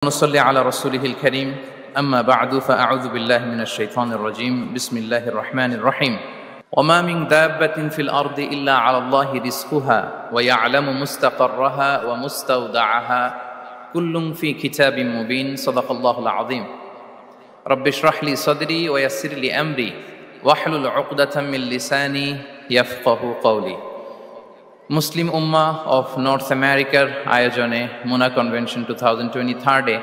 نصلي على رسوله الكريم أما بعد فأعوذ بالله من الشيطان الرجيم بسم الله الرحمن الرحيم وما من دابة في الأرض إلا على الله رزقها ويعلم مستقرها ومستودعها كل في كتاب مبين صدق الله العظيم رب اشرح لي صدري ويسر لي أمري واحلل عقدة من لساني يفقه قولي Muslim Ummah of north আমেরিকার আয়োজনে মুনা convention 2023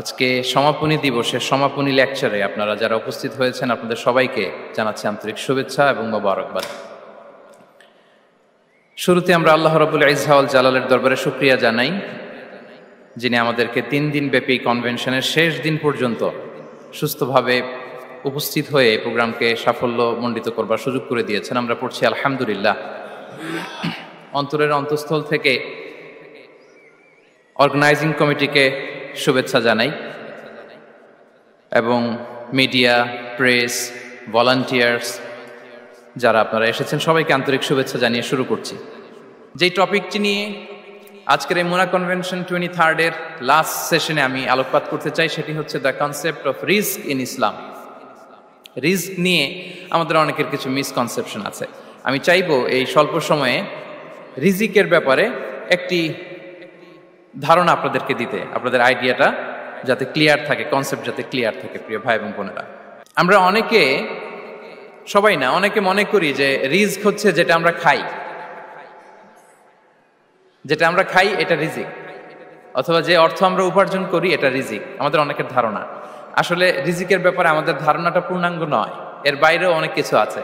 আজকে সমাপনী দিবসের সমাপনী লেকচারে আপনারা যারা উপস্থিত হয়েছেন আপনাদের সবাইকে জানাচ্ছি আন্তরিক শুভেচ্ছা এবং মোবারকবাদ। শুরুতে আমরা আল্লাহ রাব্বুল ইজ্জা ওয়াল জালালের দরবারে শুকরিয়া জানাই, যিনি আমাদেরকে 3 দিন ব্যাপী কনভেনশনের শেষ দিন পর্যন্ত সুস্থভাবে উপস্থিত হয়ে প্রোগ্রামকে সাফল্যমণ্ডিত করবার সুযোগ করে দিয়েছেন। আমরা পড়ছি আলহামদুলিল্লাহ। অন্তরের অন্তঃস্থল থেকে অর্গানাইজিং কমিটিকে শুভেচ্ছা জানাই এবং মিডিয়া, প্রেস, ভলান্টিয়ার্স যারা আপনারা এসেছেন সবাইকে আন্তরিক শুভেচ্ছা জানিয়ে শুরু করছি। যেই টপিকটি নিয়ে আজকের এই মুনা কনভেনশন 23 এর লাস্ট সেশনে আমি আলোকপাত করতে চাই সেটি হচ্ছে the concept of risk in Islam. Risk নিয়ে আমাদের অনেকের কিছু মিসকনসেপশন আছে। আমি চাইবো এই স্বল্প সময়ে রিজিকের ব্যাপারে একটি ধারণা আপনাদেরকে দিতে, আপনাদের আইডিয়াটা যাতে ক্লিয়ার থাকে, কনসেপ্ট যাতে ক্লিয়ার থাকে। প্রিয় ভাই এবং বোনেরা, আমরা অনেকে, সবাই না, অনেকে মনে করি যে রিস্ক হচ্ছে যেটা আমরা খাই, যেটা আমরা খাই এটা রিজিক, অথবা যে অর্থ আমরা উপার্জন করি এটা রিজিক। আমাদের অনেকের ধারণা। আসলে রিজিকের ব্যাপারে আমাদের ধারণাটা পূর্ণাঙ্গ নয়, এর বাইরেও অনেক কিছু আছে।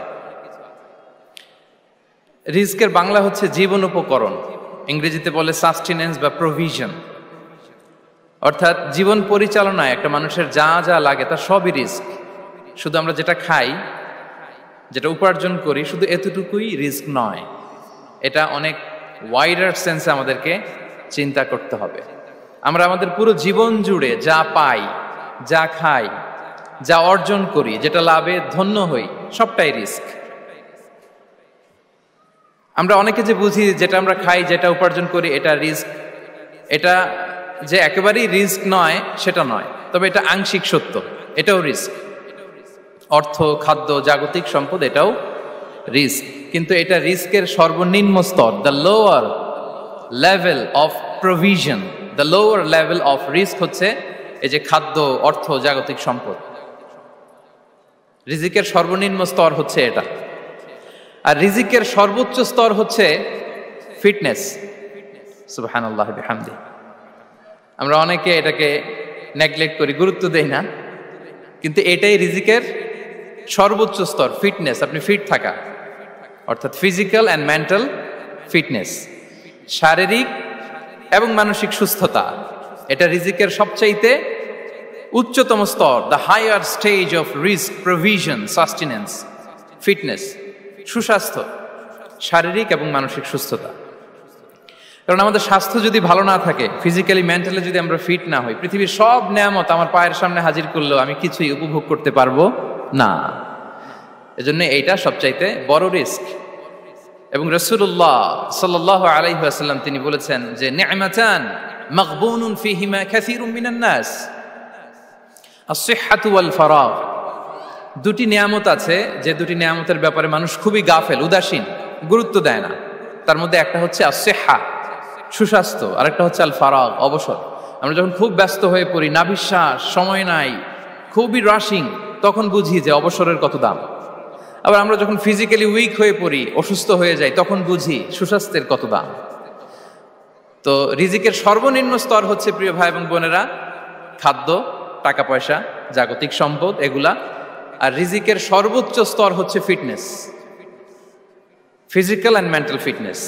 রিস্কের বাংলা হচ্ছে জীবন উপকরণ, ইংরেজিতে বলে সাস্টেনেন্স বা প্রভিশন। অর্থাৎ জীবন পরিচালনায় একটা মানুষের যা যা লাগে তার সবই রিস্ক। শুধু আমরা যেটা খাই, যেটা উপার্জন করি, শুধু এতটুকুই রিস্ক নয়। এটা অনেক ওয়াইডার সেন্সে আমাদেরকে চিন্তা করতে হবে। আমরা আমাদের পুরো জীবন জুড়ে যা পাই, যা খাই, যা অর্জন করি, যেটা লাভে ধন্য হই, সবটাই রিস্ক। আমরা অনেকে যে বুঝি যেটা আমরা খাই, যেটা উপার্জন করি এটা রিস্ক, এটা যে একেবারেই রিস্ক নয় সেটা নয়, তবে এটা আংশিক সত্য, এটাও রিস্ক। অর্থ, খাদ্য, জাগতিক সম্পদ এটাও রিস্ক, কিন্তু এটা রিস্কের সর্বনিম্ন স্তর। The lower level of provision, the lower level of risk হচ্ছে এই যে খাদ্য, অর্থ, জাগতিক সম্পদ। রিজিকের সর্বনিম্ন স্তর হচ্ছে এটা। আর রিজিকের সর্বোচ্চ স্তর হচ্ছে ফিটনেস। সুবহানাল্লাহ বিহামদি। আমরা অনেকে এটাকে নেগলেক্ট করি, গুরুত্ব দেই না, কিন্তু এটাই রিজিকের সর্বোচ্চ স্তর, ফিটনেস। আপনি ফিট থাকা, অর্থাৎ ফিজিক্যাল অ্যান্ড মেন্টাল ফিটনেস, শারীরিক এবং মানসিক সুস্থতা, এটা রিজিকের সবচাইতে উচ্চতম স্তর। দ্য হায়ার স্টেজ অফ রিস্ক, প্রভিশন, সাস্টেনেন্স, ফিটনেস, সুস্বাস্থ্য, শারীরিক এবং মানসিক সুস্থতা। কারণ আমাদের স্বাস্থ্য যদি ভালো না থাকে, ফিজিক্যালি মেন্টালি যদি আমরা ফিট না হই, পৃথিবীর সব নেয়ামত আমার পায়ের সামনে হাজির করলেও আমি কিছুই উপভোগ করতে পারবো না। এজন্য এইটা সবচাইতে বড় রিস্ক। এবং রাসূলুল্লাহ সাল্লাল্লাহু আলাইহি ওয়াসাল্লাম তিনি বলেছেন যে নি'মাতান মাগবুনুন ফীহিমা কাসীরুম মিনান নাস, আস-সিহহাতু ওয়াল ফারাগ। দুটি নিয়ামত আছে যে দুটি নিয়ামতের ব্যাপারে মানুষ খুবই গাফেল, উদাসীন, গুরুত্ব দেয় না। তার মধ্যে একটা হচ্ছে আস-সিহহা, সুস্বাস্থ্য, আর একটা হচ্ছে আল ফারাগ, অবসর। আমরা যখন খুব ব্যস্ত হয়ে পড়ি, নাভিশ্বাস, সময় নাই, খুবই রাশিং, তখন বুঝি যে অবসরের কত দাম। আবার আমরা যখন ফিজিক্যালি উইক হয়ে পড়ি, অসুস্থ হয়ে যাই, তখন বুঝি সুস্বাস্থ্যের কত দাম। তো রিজিকের সর্বনিম্ন স্তর হচ্ছে, প্রিয় ভাই এবং বোনেরা, খাদ্য, টাকা পয়সা, জাগতিক সম্পদ, এগুলা। আর রিজিকের সর্বোচ্চ স্তর হচ্ছে fitness, physical and mental fitness.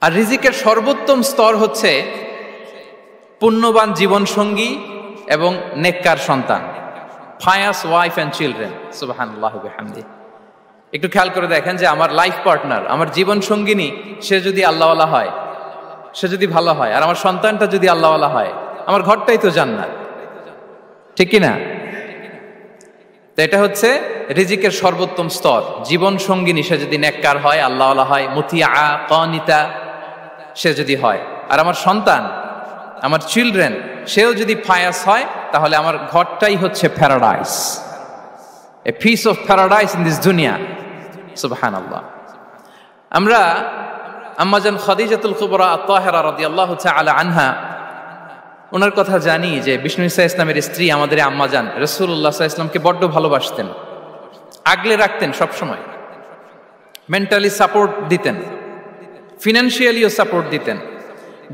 আর রিজিকের সর্বোত্তম স্তর হচ্ছে পুণ্যবান জীবন সঙ্গী এবং নেককার সন্তান, ফায়াস ওয়াইফ অ্যান্ড চিলড্রেন। সুবহানাল্লাহ বিহামদি। একটু খেয়াল করে দেখেন যে আমার লাইফ পার্টনার, আমার জীবন সঙ্গিনী, সে যদি আল্লাহওয়ালা হয়, সে যদি ভালো হয়, আর আমার সন্তানটা যদি আল্লাহওয়ালা হয়, আমার ঘরটাই তো জান্নাত, ঠিক কি না? তো এটা হচ্ছে রিজিকের সর্বোত্তম স্তর। জীবন সঙ্গিনী সে যদি নেককার হয়, আল্লাহওয়ালা হয়, মুতিয়া, কানিতা সে যদি হয়, আর আমার সন্তান আমার চিলড্রেন, সেও যদি ফায়াস হয় তাহলে আমার ঘরটাই হচ্ছে paradise, a piece of paradise in this দুনিয়া। সুবহানাল্লাহ। আমরা আম্মাজান খাদিজাতুল কুবরা আত-তাহেরা রাদিয়াল্লাহু তাআলা আনহা, ওনার কথা জানি যে বিষ্ণু ঈসা ইসলামের স্ত্রী আমাদের আম্মাজান রাসূলুল্লাহ সাল্লাল্লাহু আলাইহি ওয়াসাল্লামকে বড্ড ভালোবাসতেন, আগলে রাখতেন সবসময়, মেন্টালি সাপোর্ট দিতেন, ফিনান্সিয়ালিও সাপোর্ট দিতেন।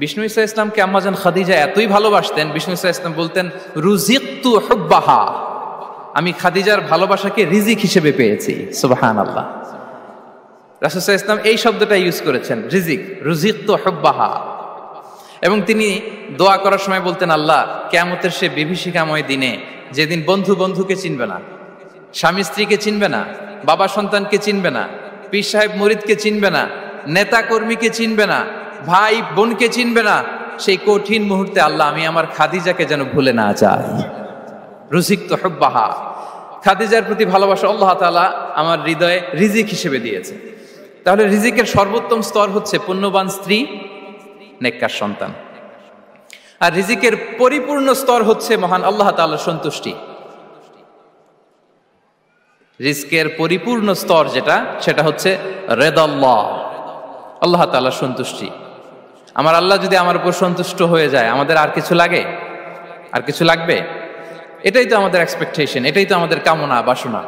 বিষ্ণু ঈসা ইসলামকে আম্মাজান খাদিজা এতই ভালোবাসতেন, বিষ্ণু ঈসা ইসলাম বলতেন রুজিকতু হুব্বাহা, আমি খাদিজার ভালোবাসাকে রিজিক হিসেবে পেয়েছি। সুবহানাল্লাহ। রাসূল সাল্লাল্লাহু আলাইহি ওয়াসাল্লাম এই শব্দটা ইউজ করেছেন, রিজিক, রুজিকতু হুব্বাহা। এবং তিনি দোয়া করার সময় বলতেন, আল্লাহ কিয়ামতের সে বিভীষিকাময় দিনে, যেদিন বন্ধু বন্ধুকে চিনবে না, স্বামী স্ত্রীকে চিনবে না, বাবা সন্তানকে চিনবে না, পীর সাহেব মুরিদকে চিনবে না, নেতা কর্মীকে চিনবে না, ভাই বোনকে চিনবে না, সেই কঠিন মুহূর্তে আল্লাহ আমি আমার খাদিজাকে যেন ভুলে না যাই। রুজিকতু হুব্বাহা, খাদিজার প্রতি ভালোবাসা আল্লাহ তাআলা আমার হৃদয়ে রিজিক হিসেবে দিয়েছে। তাহলে রিজিকের সর্বোত্তম স্তর হচ্ছে পুণ্যবান স্ত্রী, নেককার সন্তান। আর রিজিকের পরিপূর্ণ স্তর হচ্ছে মহান আল্লাহ তাআলার সন্তুষ্টি। রিজকের পরিপূর্ণ স্তর যেটা, সেটা হচ্ছে রিদাল্লাহ, আল্লাহ তাআলার সন্তুষ্টি। আমার আল্লাহ যদি আমার উপর সন্তুষ্ট হয়ে যায়, আমাদের আর কিছু লাগে? আর কিছু লাগবে? এটাই তো আমাদের এক্সপেকটেশন, এটাই তো আমাদের কামনা বাসনা,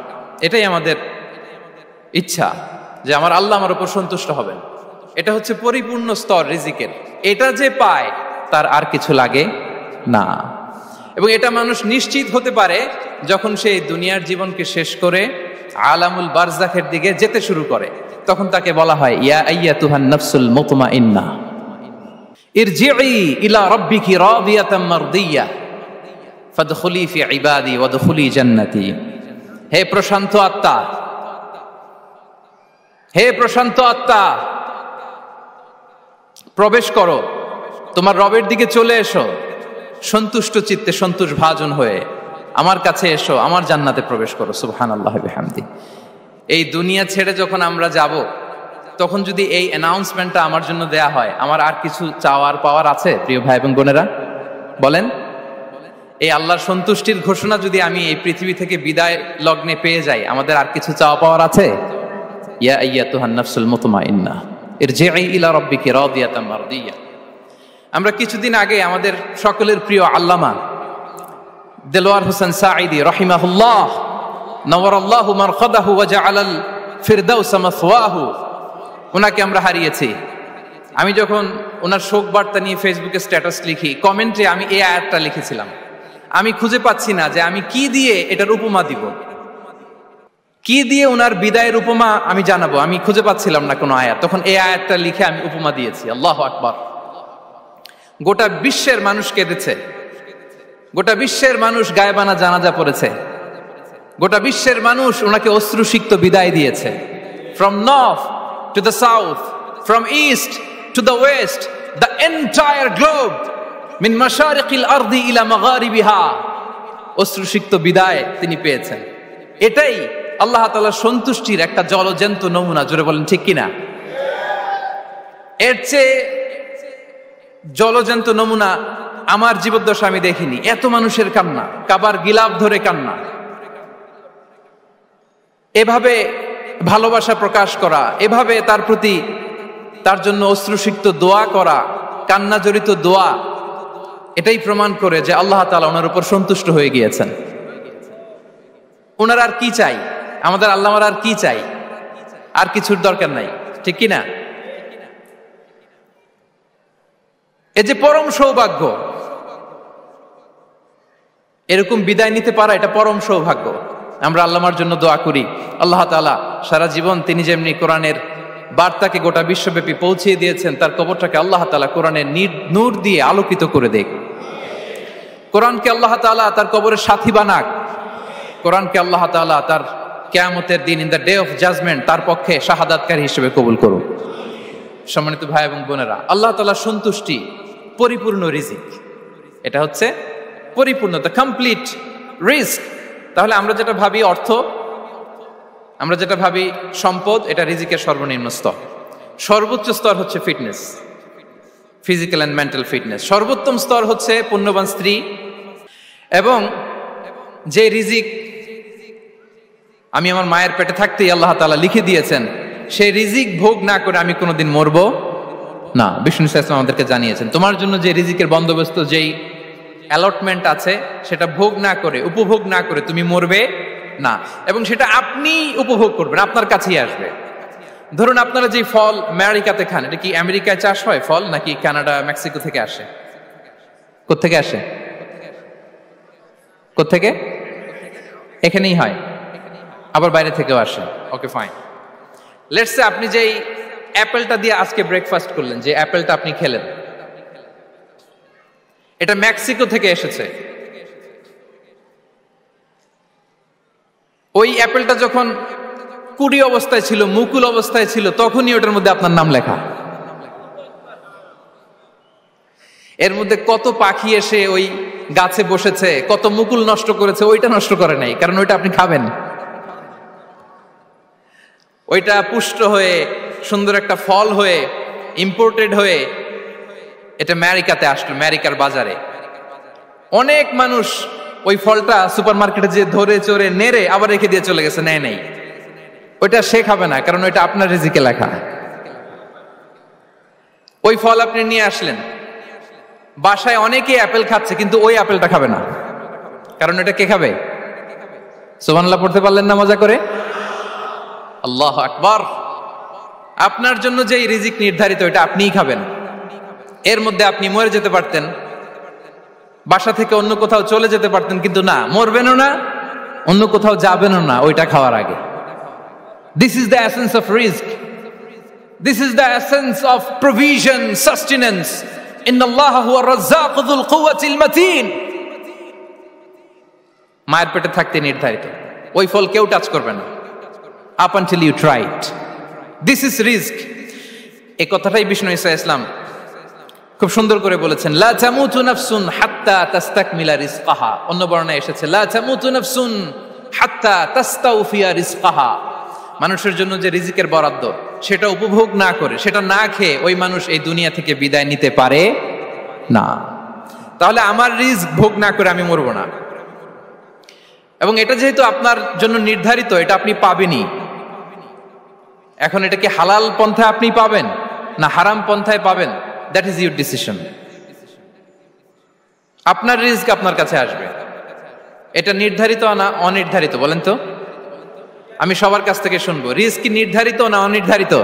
এটাই আমাদের ইচ্ছা যে আমার আল্লাহ আমার উপর সন্তুষ্ট হবেন। এটা হচ্ছে পরিপূর্ণ স্তর রিজিকের। এটা যে পায় তার আর কিছু লাগে না। এবং এটা মানুষ নিশ্চিত হতে পারে যখন সে দুনিয়ার জীবনকে শেষ করে আলামুল বারজাখের দিকে যেতে শুরু করে। তখন তাকে বলা হয় ইয়া আইয়াতুহান নাফসুল মুতমাইন্নাহ ইরজিই ইলা রাব্বিকি রাদিয়াতাম মারদিয়াহ ফাদখুলি ফি ইবাদি ওয়াদখুলি জান্নাতি। হে প্রশান্ত আত্মা, হে প্রশান্ত আত্মা, প্রবেশ করো, তোমার রবের দিকে চলে এসো, সন্তুষ্ট চিত্তে সন্তোষ ভাজন হয়ে আমার কাছে এসো, আমার জান্নাতে প্রবেশ করো। সুবহানাল্লাহি ওয়া বিহামদি। এই দুনিয়া ছেড়ে যখন আমরা যাব, তখন যদি এই অ্যানাউন্সমেন্টটা আমার জন্য দেয়া হয়, আমার আর কিছু চাওয়ার পাওয়ার আছে? প্রিয় ভাই এবং বোনেরা বলেন, এই আল্লাহর সন্তুষ্টির ঘোষণা যদি আমি এই পৃথিবী থেকে বিদায় লগ্নে পেয়ে যাই, আমাদের আর কিছু চাওয়া পাওয়ার আছে? ইয়া আইয়াতুহান নাফসুল মুতমাইন্নাহ ইরজিই ইলা রাব্বিকি রাদিয়াতাম মারদিয়াহ। আমরা কিছুদিন আগে আমাদের সকলের প্রিয় আল্লামা দেলোয়ার হোসেন সাঈদী রাহিমাহুল্লাহ নওয়ারাল্লাহু মারকাদাহু ওয়া জাআলাল ফিরদাউস মাসওয়াহু, ওনাকে আমরা হারিয়েছি। আমি যখন ওনার শোক বার্তা নিয়ে ফেসবুকে স্ট্যাটাস লিখি, কমেন্টে আমি এই আয়াতটা লিখেছিলাম, আমি খুঁজে পাচ্ছি না যে আমি কি দিয়ে এটার উপমা দিব, কি দিয়ে ওনার বিদায়ের উপমা আমি জানাবো। আমি খুঁজে পাচ্ছিলাম না কোনো আয়াত, তখন এই আয়াতটা লিখে আমি উপমা দিয়েছি। আল্লাহু আকবার। গোটা বিশ্বের মানুষ কেঁদেছে, গোটা বিশ্বের মানুষ গায়েবানা জানাজা পড়েছে, গোটা বিশ্বের মানুষ ওনাকে অশ্রুসিক্ত বিদায় দিয়েছে। From north to the south, from east to the west, the entire globe, মিন মাশারিকিল আরদি ইলা মাগারিবিহা, অশ্রুসিক্ত বিদায় তিনি পেয়েছেন। এটাই আল্লাহ তাআলার সন্তুষ্টির একটা জলজ্যান্ত নমুনা। জোরে বলেন ঠিক কিনা? এর চেয়ে জলজ্যান্ত নমুনা আমার জীবদ্দশা আমি দেখিনি। এত মানুষের কান্না, কাবার গিলাফ ধরে কান্না, এভাবে ভালোবাসা প্রকাশ করা, এভাবে তার প্রতি তার জন্য অশ্রুসিক্ত দোয়া করা, কান্না জড়িত দোয়া, এটাই প্রমাণ করে যে আল্লাহ তাআলা ওনার উপর সন্তুষ্ট হয়ে গিয়েছেন। ওনার আর কি চাই? আমাদের আল্লাহর আর কি চাই? আর কিছুর দরকার নাই, ঠিক কিনা? এই যে পরম সৌভাগ্য, এরকম বিদায় নিতে পারা, এটা পরম সৌভাগ্য। আমরা আল্লাহর জন্য দোয়া করি, আল্লাহ তাআলা সারা জীবন তিনি যেমনি কোরআনের বার্তাকে গোটা বিশ্বব্যাপী পৌঁছিয়ে দিয়েছেন, তার কবরটাকে আল্লাহ তাআলা কোরআনের নূর দিয়ে আলোকিত করে দেখ। কোরআনকে আল্লাহ তাআলা তার কবরের সাথী বানাক। কোরআনকে আল্লাহ তাআলা তার কিয়ামতের দিন, in the day of judgement, তার পক্ষে শাহাদাতকারী হিসেবে কবুল করুন। সম্মানিত ভাই এবং বোনেরা, আল্লাহ তাআলার সন্তুষ্টি পরিপূর্ণ রিজিক, এটা হচ্ছে পরিপূর্ণ, দ্য কমপ্লিট রিস্ক। তাহলে আমরা যেটা ভাবি অর্থ, আমরা যেটা ভাবি সম্পদ, এটা রিজিকের সর্বনিম্ন স্তর। সর্বোচ্চ স্তর হচ্ছে fitness. Physical and mental fitness. সর্বোত্তম স্তর হচ্ছে পুণ্যবান স্ত্রী, এবং যে রিজিক আমি আমার মায়ের পেটে থাকতেই আল্লাহ তাআলা লিখে দিয়েছেন, সেই রিজিক ভোগ না করে আমি কোনোদিন মরবো না। বিষ্ণু ইসলাম আমাদেরকে জানিয়েছেন, তোমার জন্য যে রিজিকের বন্দোবস্ত, যেই অ্যালটমেন্ট আছে, সেটা ভোগ না করে, উপভোগ না করে তুমি মরবে না, এবং সেটা আপনি উপভোগ করবেন, আপনার কাছেই আসবে। ধরুন আপনারা যে ফল আমেরিকাতে খান, এটা কি আমেরিকায় চাষ হয় ফল, নাকি কানাডা মেক্সিকো থেকে আসে? কোত্থেকে আসে? কোত্থেকে? এখানেই হয়, আবার বাইরে থেকেও আসে। ওকে, ফাইন। লেটস সে আপনি যেই অ্যাপেলটা দিয়ে আজকে ব্রেকফাস্ট করলেন, যে অ্যাপেলটা আপনি খেলেন, এটা মেক্সিকো থেকে এসেছে। ওই অ্যাপেলটা যখন কুড়ি অবস্থায় ছিল, মুকুল অবস্থায় ছিল, তখনই ওটার মধ্যে আপনার নাম লেখা। এর মধ্যে কত পাখি এসে ওই গাছে বসেছে, কত মুকুল নষ্ট করেছে, ওইটা নষ্ট করে নাই, কারণ ওইটা আপনি খাবেন। ওইটা পুষ্ট হয়ে সুন্দর একটা ফল হয়ে ইম্পোর্টেড হয়ে এটা আমেরিকাতে আসলো, আমেরিকার বাজারে। অনেক মানুষ ওই ফলটা সুপার মার্কেটে যে ধরে চড়ে নেড়ে আবার রেখে দিয়ে চলে গেছে, নেয় নাই। ওইটা সে খাবে না, কারণ ওইটা আপনার রিজিকে লেখা। ওই ফল আপনি নিয়ে আসলেন, বাসায় অনেকে অ্যাপেল খাচ্ছে, কিন্তু ওই অ্যাপেলটা খাবে না, কারণ এটা কে খাবে? সুবহানাল্লাহ পড়তে পারলেন না মজা করে? আল্লাহু আকবার। আপনার জন্য যে রিজিক নির্ধারিত, এটা আপনিই খাবেন। এর মধ্যে আপনি মরে যেতে পারতেন, বাসা থেকে অন্য কোথাও চলে যেতে পারতেন, কিন্তু না, মরবেনও না, অন্য কোথাও যাবেনও না ওইটা খাওয়ার আগে। This is the essence of rizq. This is the essence of provision, sustenance. Inna Allah huwa ar-razzaq dhul quwwati al-matin. মায়ের পেটে থাকতে নির্ধারিত, ওই ফল কেউ টাচ করবে না up until you try it. This is rizq. এই কথাটাই বিষ্ণু ঈসা ইসলাম খুব সুন্দর করে বলেছেন, লা তামুতু নাফসুন হাত্তা তাস্তাকমিলা রিজকাহা। অন্য বর্ণনায় এসেছে লা তামুতু নাফসুন হাত্তা তাস্তাউফিয়া রিজকাহা। মানুষের জন্য যে রিজিকের বরাদ্দ, সেটা উপভোগ না করে, সেটা না খেয়ে ওই মানুষ এই দুনিয়া থেকে বিদায় নিতে পারে না। তাহলে আমার রিজিক ভোগ না করে আমি মরবো না, এবং এটা যেহেতু আপনার জন্য নির্ধারিত, এটা আপনি পাবেনই। এখন এটা কি হালাল পন্থায় আপনি পাবেন না হারাম পন্থায় পাবেন, দ্যাট ইজ ইউর ডিসিশন। আপনার রিজিক আপনার কাছে আসবে। এটা নির্ধারিত না অনির্ধারিত? বলেন তো, আমি সবার কাছ থেকে শুনবো, রিজিক কি নির্ধারিত না অনির্ধারিত?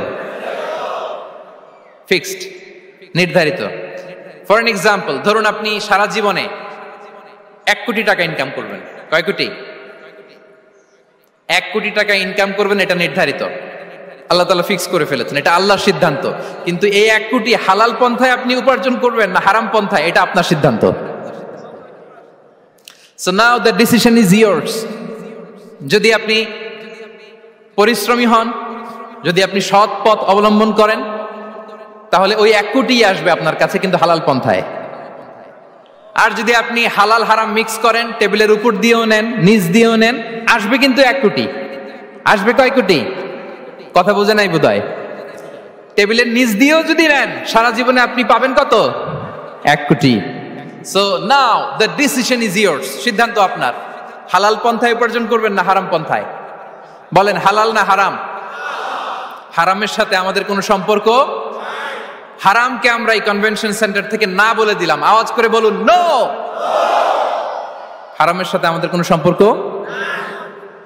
ফিক্সড, নির্ধারিত। ফর এন এক্সাম্পল, ধরুন আপনি সারা জীবনে 1 কোটি টাকা ইনকাম করবেন। কয় কোটি? 1 কোটি টাকা ইনকাম করবেন, এটা নির্ধারিত, আল্লাহ তাআলা ফিক্স করে ফেলেছেন, এটা আল্লাহর সিদ্ধান্ত। কিন্তু এই 1 কোটি হালাল পন্থায় আপনি উপার্জন করবেন না হারাম পন্থায়, এটা আপনার সিদ্ধান্ত। So now the decision is yours. যদি আপনি পরিশ্রমী হন, যদি আপনি সৎ পথ অবলম্বন করেন, তাহলে ওই 1 কোটি আসবে আপনার কাছে, কিন্তু হালাল পন্থায়। আর যদি আপনি হালাল হারাম মিক্স করেন, টেবিলের উপর দিয়েও নেন, নিচ দিয়েও নেন, আসবে কিন্তু 1 কোটি। আসবে কয় কোটি? কথা বোঝে নাই বোধহয়। টেবিলের নিচ দিয়েও যদি নেন, সারা জীবনে আপনি পাবেন কত? 1 কোটি। So now the decision is years. সিদ্ধান্ত আপনার। হালাল পন্থায় উপার্জন করবেন না হারাম পন্থায়? বলেন, হালাল না হারাম? হারামের সাথে আমাদের কোনো সম্পর্ক? হারামকে আমরা এই কনভেনশন সেন্টার থেকে না বলে দিলাম, আওয়াজ করে বলুন নো। হারামের সাথে আমাদের কোনো সম্পর্ক?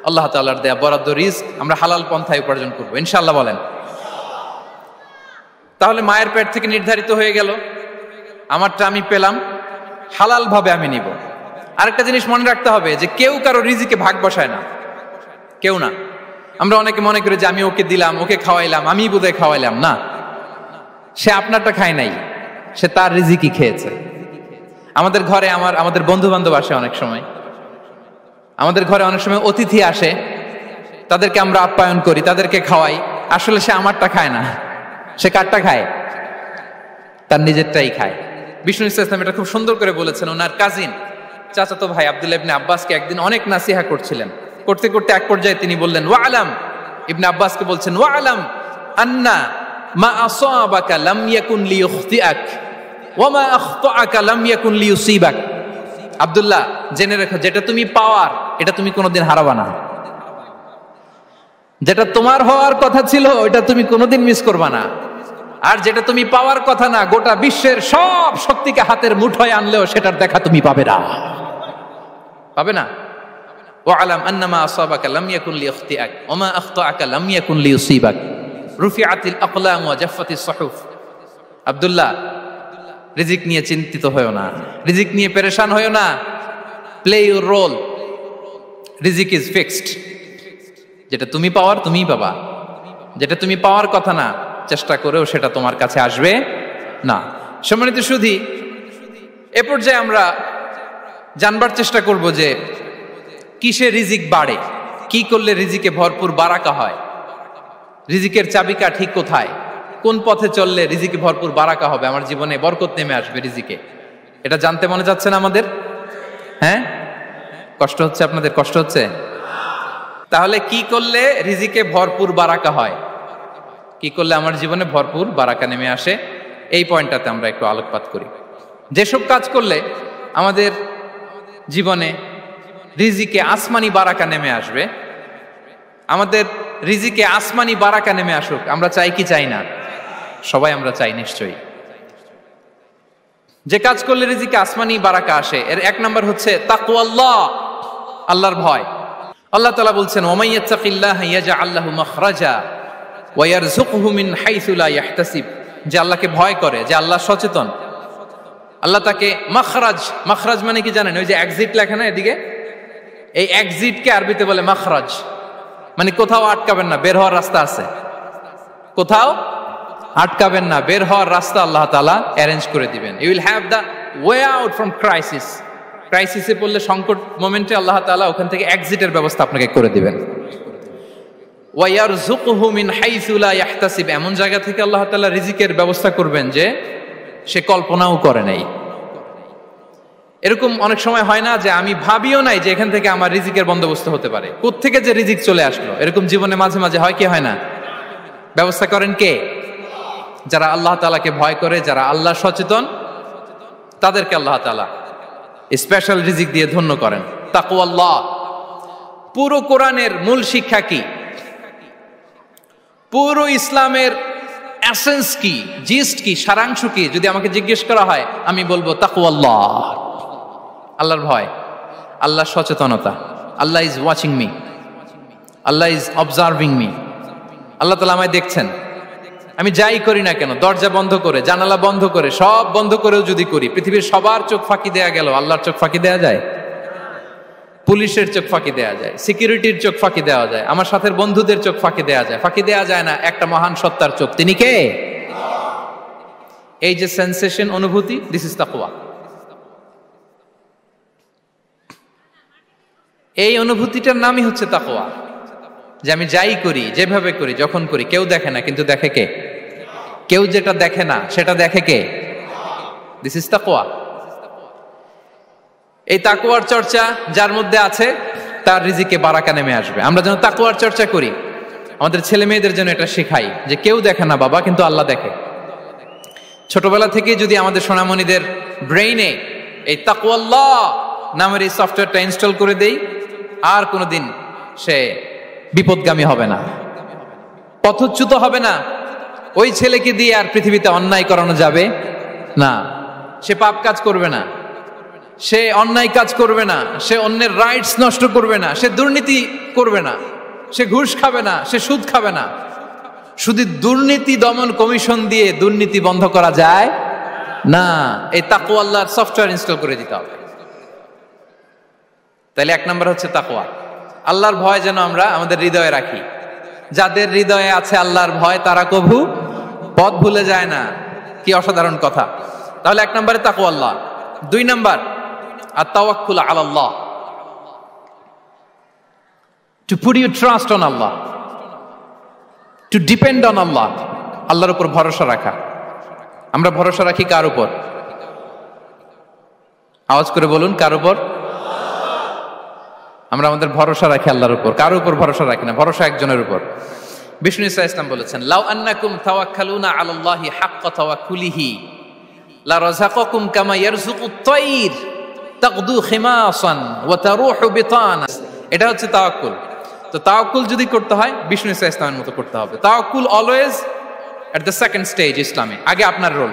আল্লাহ তাআলার দেয়া বরাদ্দ রিজক আমরা হালাল পন্থায় উপার্জন করবো ইনশাআল্লাহ। বলেন। তাহলে মায়ের পেট থেকে নির্ধারিত হয়ে গেল, আমারটা আমি পেলাম, হালাল ভাবে আমি নিব। আরেকটা জিনিস মনে রাখতে হবে যে কেউ কারো রিজিকে ভাগ বসায় না, কেউ না। আমরা অনেকে মনে করি যে আমি ওকে দিলাম, ওকে খাওয়াইলাম, আমি বোধহয় খাওয়াইলাম। না, সে আপনারটা খায় নাই, সে তার রিজিকই খেয়েছে। আমাদের ঘরে আমাদের বন্ধু বান্ধব আসে, অনেক সময় আমাদের ঘরে অনেক সময় অতিথি আসে, তাদেরকে আমরা আপ্যায়ন করি, তাদেরকে খাওয়াই। আসলে সে আমারটা খায় না, সে কারটা খায়? তার নিজেরটাই খায়। বিষ্ণু ইসলাম এটা খুব সুন্দর করে বলেছেন। ওনার কাজিন, চাচাতো ভাই আব্দুল্লাহ ইবনে আব্বাসকে একদিন অনেক নাসিহা করছিলেন। করতে করতে এক পর্যায়ে তিনি বললেন, ওয়া আলাম, ইবনে আব্বাসকে বলছেন, ওয়া আলাম আন্না মা আসাবাকা লাম ইয়াকুন লিইখতিআক ওয়ামা আখতাআকা লাম ইয়াকুন লিয়ুসিবাক। আব্দুল্লাহ, জেনে রেখো, যেটা তুমি পাওয়ার এটা তুমি কোনোদিন হারাবা না। যেটা তোমার হওয়ার কথা ছিল ওটা তুমি কোনোদিন মিস করবা না। আর যেটা তুমি পাওয়ার কথা না, গোটা বিশ্বের সব শক্তিকে হাতের মুঠোয় আনলেও সেটার দেখা তুমি পাবে না, পাবে না। ওয়ালাম আন্নামা আসাবাকা লাম ইয়াকুন লিয়াখতিআক ওমা আখতাআকা লাম ইয়াকুন লিয়ুসিবাক রুফিআতিল আকলাম ওয়া জাফফাতিস সুহুফ। আব্দুল্লাহ, রিজিক নিয়ে চিন্তিত হয়ো না, রিজিক নিয়ে পেরেশান হয়ো না। প্লে ইউর রোল, রিজিক ইজ ফিক্সড। যেটা তুমি পাওয়ার তুমিই পাবা, যেটা তুমি পাওয়ার কথা না চেষ্টা করেও সেটা তোমার কাছে আসবে না। সম্মানিত সুধী, এ পর্যায়ে আমরা জানবার চেষ্টা করব যে কিসে রিজিক বাড়ে, কি করলে রিজিকে ভরপুর বারাকা হয়, রিজিকের চাবিকা ঠিক কোথায়, কোন পথে চললে রিজিকে ভরপুর বারাকা হবে, আমার জীবনে বরকত নেমে আসবে রিজিকে। এটা জানতে মনে যাচ্ছে না আমাদের? হ্যাঁ, কষ্ট হচ্ছে আপনাদের? কষ্ট হচ্ছে? তাহলে কি করলে রিজিকে ভরপুর বারাকা হয়, কি করলে আমার জীবনে ভরপুর বারাকা নেমে আসে, এই পয়েন্টটাতে আমরা একটু আলোকপাত করি। যেসব কাজ করলে আমাদের জীবনে রিজিকে আসমানি বারাকা নেমে আসবে, আমাদের রিজিকে আসমানি বারাকা নেমে আসুক, আমরা চাই কি চাই না? সবাই আমরা চাই নিশ্চয়ই। যে কাজ করলে রিজিকে আসমানি বারাকা আসে, এর এক নাম্বার হচ্ছে তাকওয়াল্লাহ, আল্লাহর ভয়। আল্লাহ তাআলা বলছেন, ওয়া মাইয়াত্তাকিল্লাহা ইয়াজআল লাহু মাখরাজা ওয়া ইয়ারযুকহু মিন হাইসু লা ইয়াহতাসিব। যে আল্লাহকে ভয় করে, যে আল্লাহ সচেতন, আল্লাহ তাকে মাখরাজ, মাখরাজ মানে কি জানেন? ওই যে এক্সিট লেখা না এদিকে, এই এক্সিটকে আরবিতে বলে মাখরাজ, মানে কোথাও আটকাবেন না, বের হওয়ার রাস্তা আছে, কোথাও আটকাবেন না, বের হওয়ার রাস্তা আল্লাহ তাআলা অ্যারেঞ্জ করে দিবেন। You will have the way out from crisis. ক্রাইসিসে পড়লে, সংকট মোমেন্টে আল্লাহ তাআলা ওখান থেকে এক্সিটের ব্যবস্থা আপনাকে করে দিবেন। ওয়া ইয়ারযুকহু মিন হাইসু লা ইয়াহতাসিব, এমন জায়গা থেকে আল্লাহ তাআলা রিজিকের ব্যবস্থা করবেন যে সে কল্পনাও করে নাই। এরকম অনেক সময় হয় না যে আমি ভাবিও নাই যে এখান থেকে আমার রিজিকের বন্দোবস্ত হতে পারে, কোত্থেকে যে রিজিক চলে আসলো, এরকম জীবনে মাঝে মাঝে হয় কি হয় না? ব্যবস্থা করেন কে? যারা আল্লাহ তাআলাকে ভয় করে, যারা আল্লাহ সচেতন, তাদেরকে আল্লাহ তাআলা স্পেশাল রিজিক দিয়ে ধন্য করেন। তাকওয়াল্লাহ। পুরো কোরআনের মূল শিক্ষা কি? পুরো ইসলামের এসেন্স কি, জিস্ট কি, সারাংশ কি যদি আমাকে জিজ্ঞেস করা হয়, আমি বলবো তাকওয়াল্লাহ, আল্লাহর ভয়, আল্লাহর সচেতনতা। Allah is watching me, Allah is observing me. আল্লাহ তাআলা আমায় দেখছেন, আমি যাই করি না কেন, দরজা বন্ধ করে, জানালা বন্ধ করে, সব বন্ধ করেও যদি করি, পৃথিবীর সবার চোখ ফাঁকি দেয়া গেল, আল্লাহর চোখ ফাঁকি দেয়া যায়? পুলিশের চোখ ফাঁকি দেয়া যায়, সিকিউরিটির চোখ ফাঁকি দেওয়া যায়, আমার সাথে বন্ধুদের চোখ ফাঁকি দেয়া যায়, ফাঁকি দেয়া যায় না একটা মহান সত্তার চোখ। তিনি কে? এই যে সেন্সেশন, অনুভূতি, দিস ইজ তাকওয়া। এই অনুভূতিটার নামই হচ্ছে তাকওয়া, যে আমি যাই করি, যেভাবে করি, যখন করি, কেউ দেখে না, কিন্তু দেখে কে? কেউ যেটা দেখে না সেটা দেখে কে? দিস ইজ তাকওয়া। এই তাকওয়ার চর্চা যার মধ্যে আছে, তার রিজিকে বারাকা নেমে আসবে। আমরা যেন তাকওয়ার চর্চা করি, আমাদের ছেলে মেয়েদের জন্য এটা শেখাই যে কেউ দেখে না বাবা, কিন্তু আল্লাহ দেখে। ছোটবেলা থেকে যদি আমাদের সোনামণিদের ব্রেইনে এই তাকওয়াল্লাহ নামের এই সফটওয়্যারটা ইনস্টল করে দেই, আর কোনোদিন সে বিপদগামী হবে না, পথচ্যুত হবে না। ওই ছেলেকে দিয়ে আর পৃথিবীতে অন্যায় করানো যাবে না, সে পাপ কাজ করবে না, সে অন্যায় কাজ করবে না, সে অন্যের রাইটস নষ্ট করবে না, সে দুর্নীতি করবে না, সে ঘুষ খাবে না, সে সুদ খাবে না। শুধু দুর্নীতি দমন কমিশন দিয়ে দুর্নীতি বন্ধ করা যায় না, এই তাকওয়া আল্লাহর সফটওয়্যার ইনস্টল করে দিতে হবে। তাহলে এক নম্বর হচ্ছে তাকওয়া, আল্লাহর ভয় যেন আমরা আমাদের হৃদয়ে রাখি। যাদের হৃদয়ে আছে আল্লাহর ভয়, তারা কভু পথ ভুলে যায় না। কি অসাধারণ কথা! তাহলে এক নম্বরে তাকওয়া আল্লাহ। দুই নম্বর আত-তাওয়াক্কুল আলাল্লাহ, to put your trust on Allah, to depend on Allah, আল্লাহর উপর ভরসা রাখা। আমরা ভরসা রাখি কার উপর? আওয়াজ করে বলুন, কার উপর? আমরা আমাদের ভরসা রাখি আল্লাহর উপর, কার উপর ভরসা রাখি না, ভরসা একজনের উপর। বিষ্ণু ইসা ইসলাম বলেছেন, লাউ আন্নাকুম তাওয়াক্কালুনা আলাল্লাহি হাক্কা তাওয়াক্কুলিহি লা রাযাকাকুম কামা ইয়ারযুকুত তায়র তাগদু খিমাসান ওয়া তারুহু বিতানা। এটা হচ্ছে তাওয়াক্কুল। তো তাওয়াক্কুল যদি করতে হয় বিষ্ণু ইসা ইসলামের মতো করতে হবে। তাওয়াক্কুল always at the second stage ইসলামে। আগে আপনার রোল,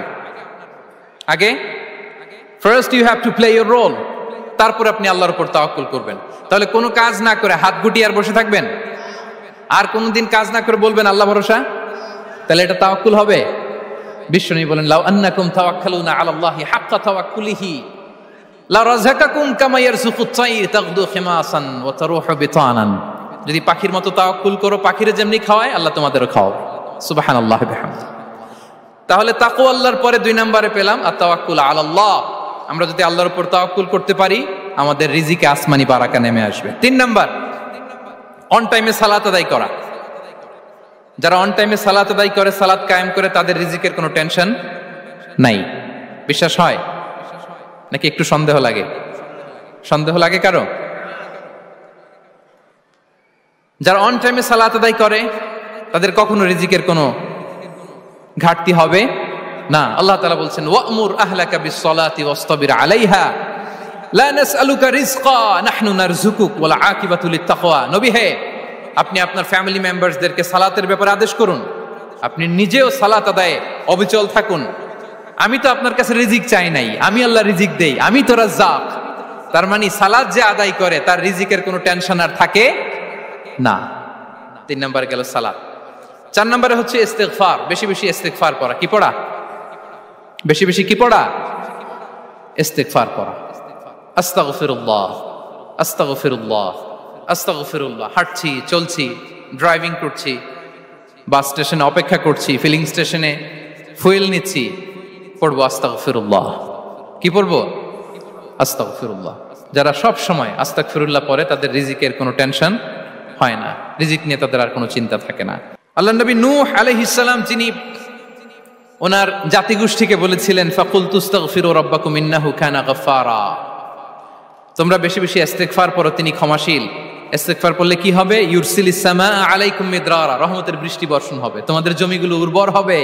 আগে first you have to play your role, তারপর আপনি আল্লাহর উপর তাওয়াক্কুল করবেন। তাহলে কোনো কাজ না করে হাত গুটিয়ে আর বসে থাকবেন, আর কোনোদিন কাজ না করে বলবেন আল্লাহ ভরসা, তাহলে এটা তাওয়াক্কুল হবে? বিশ্বনবী বলেন লাউ আন্নাকুম তাওয়াক্কালুনা আলাল্লাহি হাক্কা তাওয়াক্কুলিহি লা রাযাকাকুম কামা ইয়ারযুকুত তায়র তাগদু খিমাসান ওয়া তারুহু বিতানান। যদি পাখির মতো তাওয়াক্কুল করো, পাখিরে যেমনি খাওয়ায় আল্লাহ তোমাদেরও খাওয়াবে। সুবহানাল্লাহি বিহামদিহি। তাহলে তাকওয়া আল্লাহর পরে 2 নম্বরে পেলাম আত-তাওয়াক্কুল আলাল্লাহ। আমরা যদি আল্লাহর উপর তাওয়াক্কুল করতে পারি আমাদের রিজিকে আসমানি বারাকা নেমে আসবে। 3 নাম্বার, অন টাইমে সালাত আদায় করা। যারা অন টাইমে সালাত আদায় করে, সালাত কায়েম করে, তাদের রিজিকের কোনো টেনশন নাই। বিশ্বাস হয় নাকি একটু সন্দেহ লাগে? সন্দেহ লাগে কারো? যারা অন টাইমে সালাত আদায় করে তাদের কখনো রিজিকের কোনো ঘাটতি হবে না। আল্লাহ তাআলা বলছেন ওয়া'মুর আহলাকা বিস-সালাতি ওয়াসতাবির আলাইহা লা নাসআলুকা রিজকা নাহনু নারযুকুক ওয়াল আকিবাতু লিত-তাকওয়া। নবী হে, আপনি আপনার ফ্যামিলি মেম্বারসদেরকে সালাতের ব্যাপারে আদেশ করুন, আপনি নিজেও সালাত আদায়ে অবিচল থাকুন। আমি তো আপনার কাছে রিজিক চাই নাই, আমি আল্লাহ রিজিক দেই, আমি তো রাজ্জাক। তার মানে সালাত যে আদায় করে তার রিজিকের কোনো টেনশন আর থাকে না। 3 নম্বরে গেল সালাত। 4 নম্বরে হচ্ছে ইস্তিগফার। বেশি বেশি ইস্তিগফার করা। কি পড়া? বেশি বেশি কি পড়া? ইস্তিগফার করা। আস্তাগফিরুল্লাহ, আস্তাগফিরুল্লাহ, আস্তাগফিরুল্লাহ। হাঁটছি, চলছি, ড্রাইভিং করছি, বাস স্টেশনে অপেক্ষা করছি, ফিলিং স্টেশনে ফুয়েল নিচ্ছি, পড়বো আস্তাগফিরুল্লাহ। কি পড়বো? আস্তাগফিরুল্লাহ। যারা সব সময় আস্তাগফিরুল্লাহ পড়ে তাদের রিজিকের কোনো টেনশন হয় না, রিজিক নিয়ে তাদের আর কোনো চিন্তা থাকে না। আল্লাহ নবী নূহ আলাইহিস সালাম, যিনি ওনার জাতিগোষ্ঠীকে বলেছিলেন ফাকুলতু আস্তাগফিরু রাব্বাকুম ইন্নাহু কানা গাফফারা, তোমরা বেশি বেশি ইস্তিগফার পড়ো, তিনি ক্ষমাশীল। ইস্তিগফার পড়লে কি হবে? ইউরসিলিস সামাআ আলাইকুম মিদরারা, রহমতের বৃষ্টি বর্ষণ হবে, তোমাদের জমিগুলো উর্বর হবে।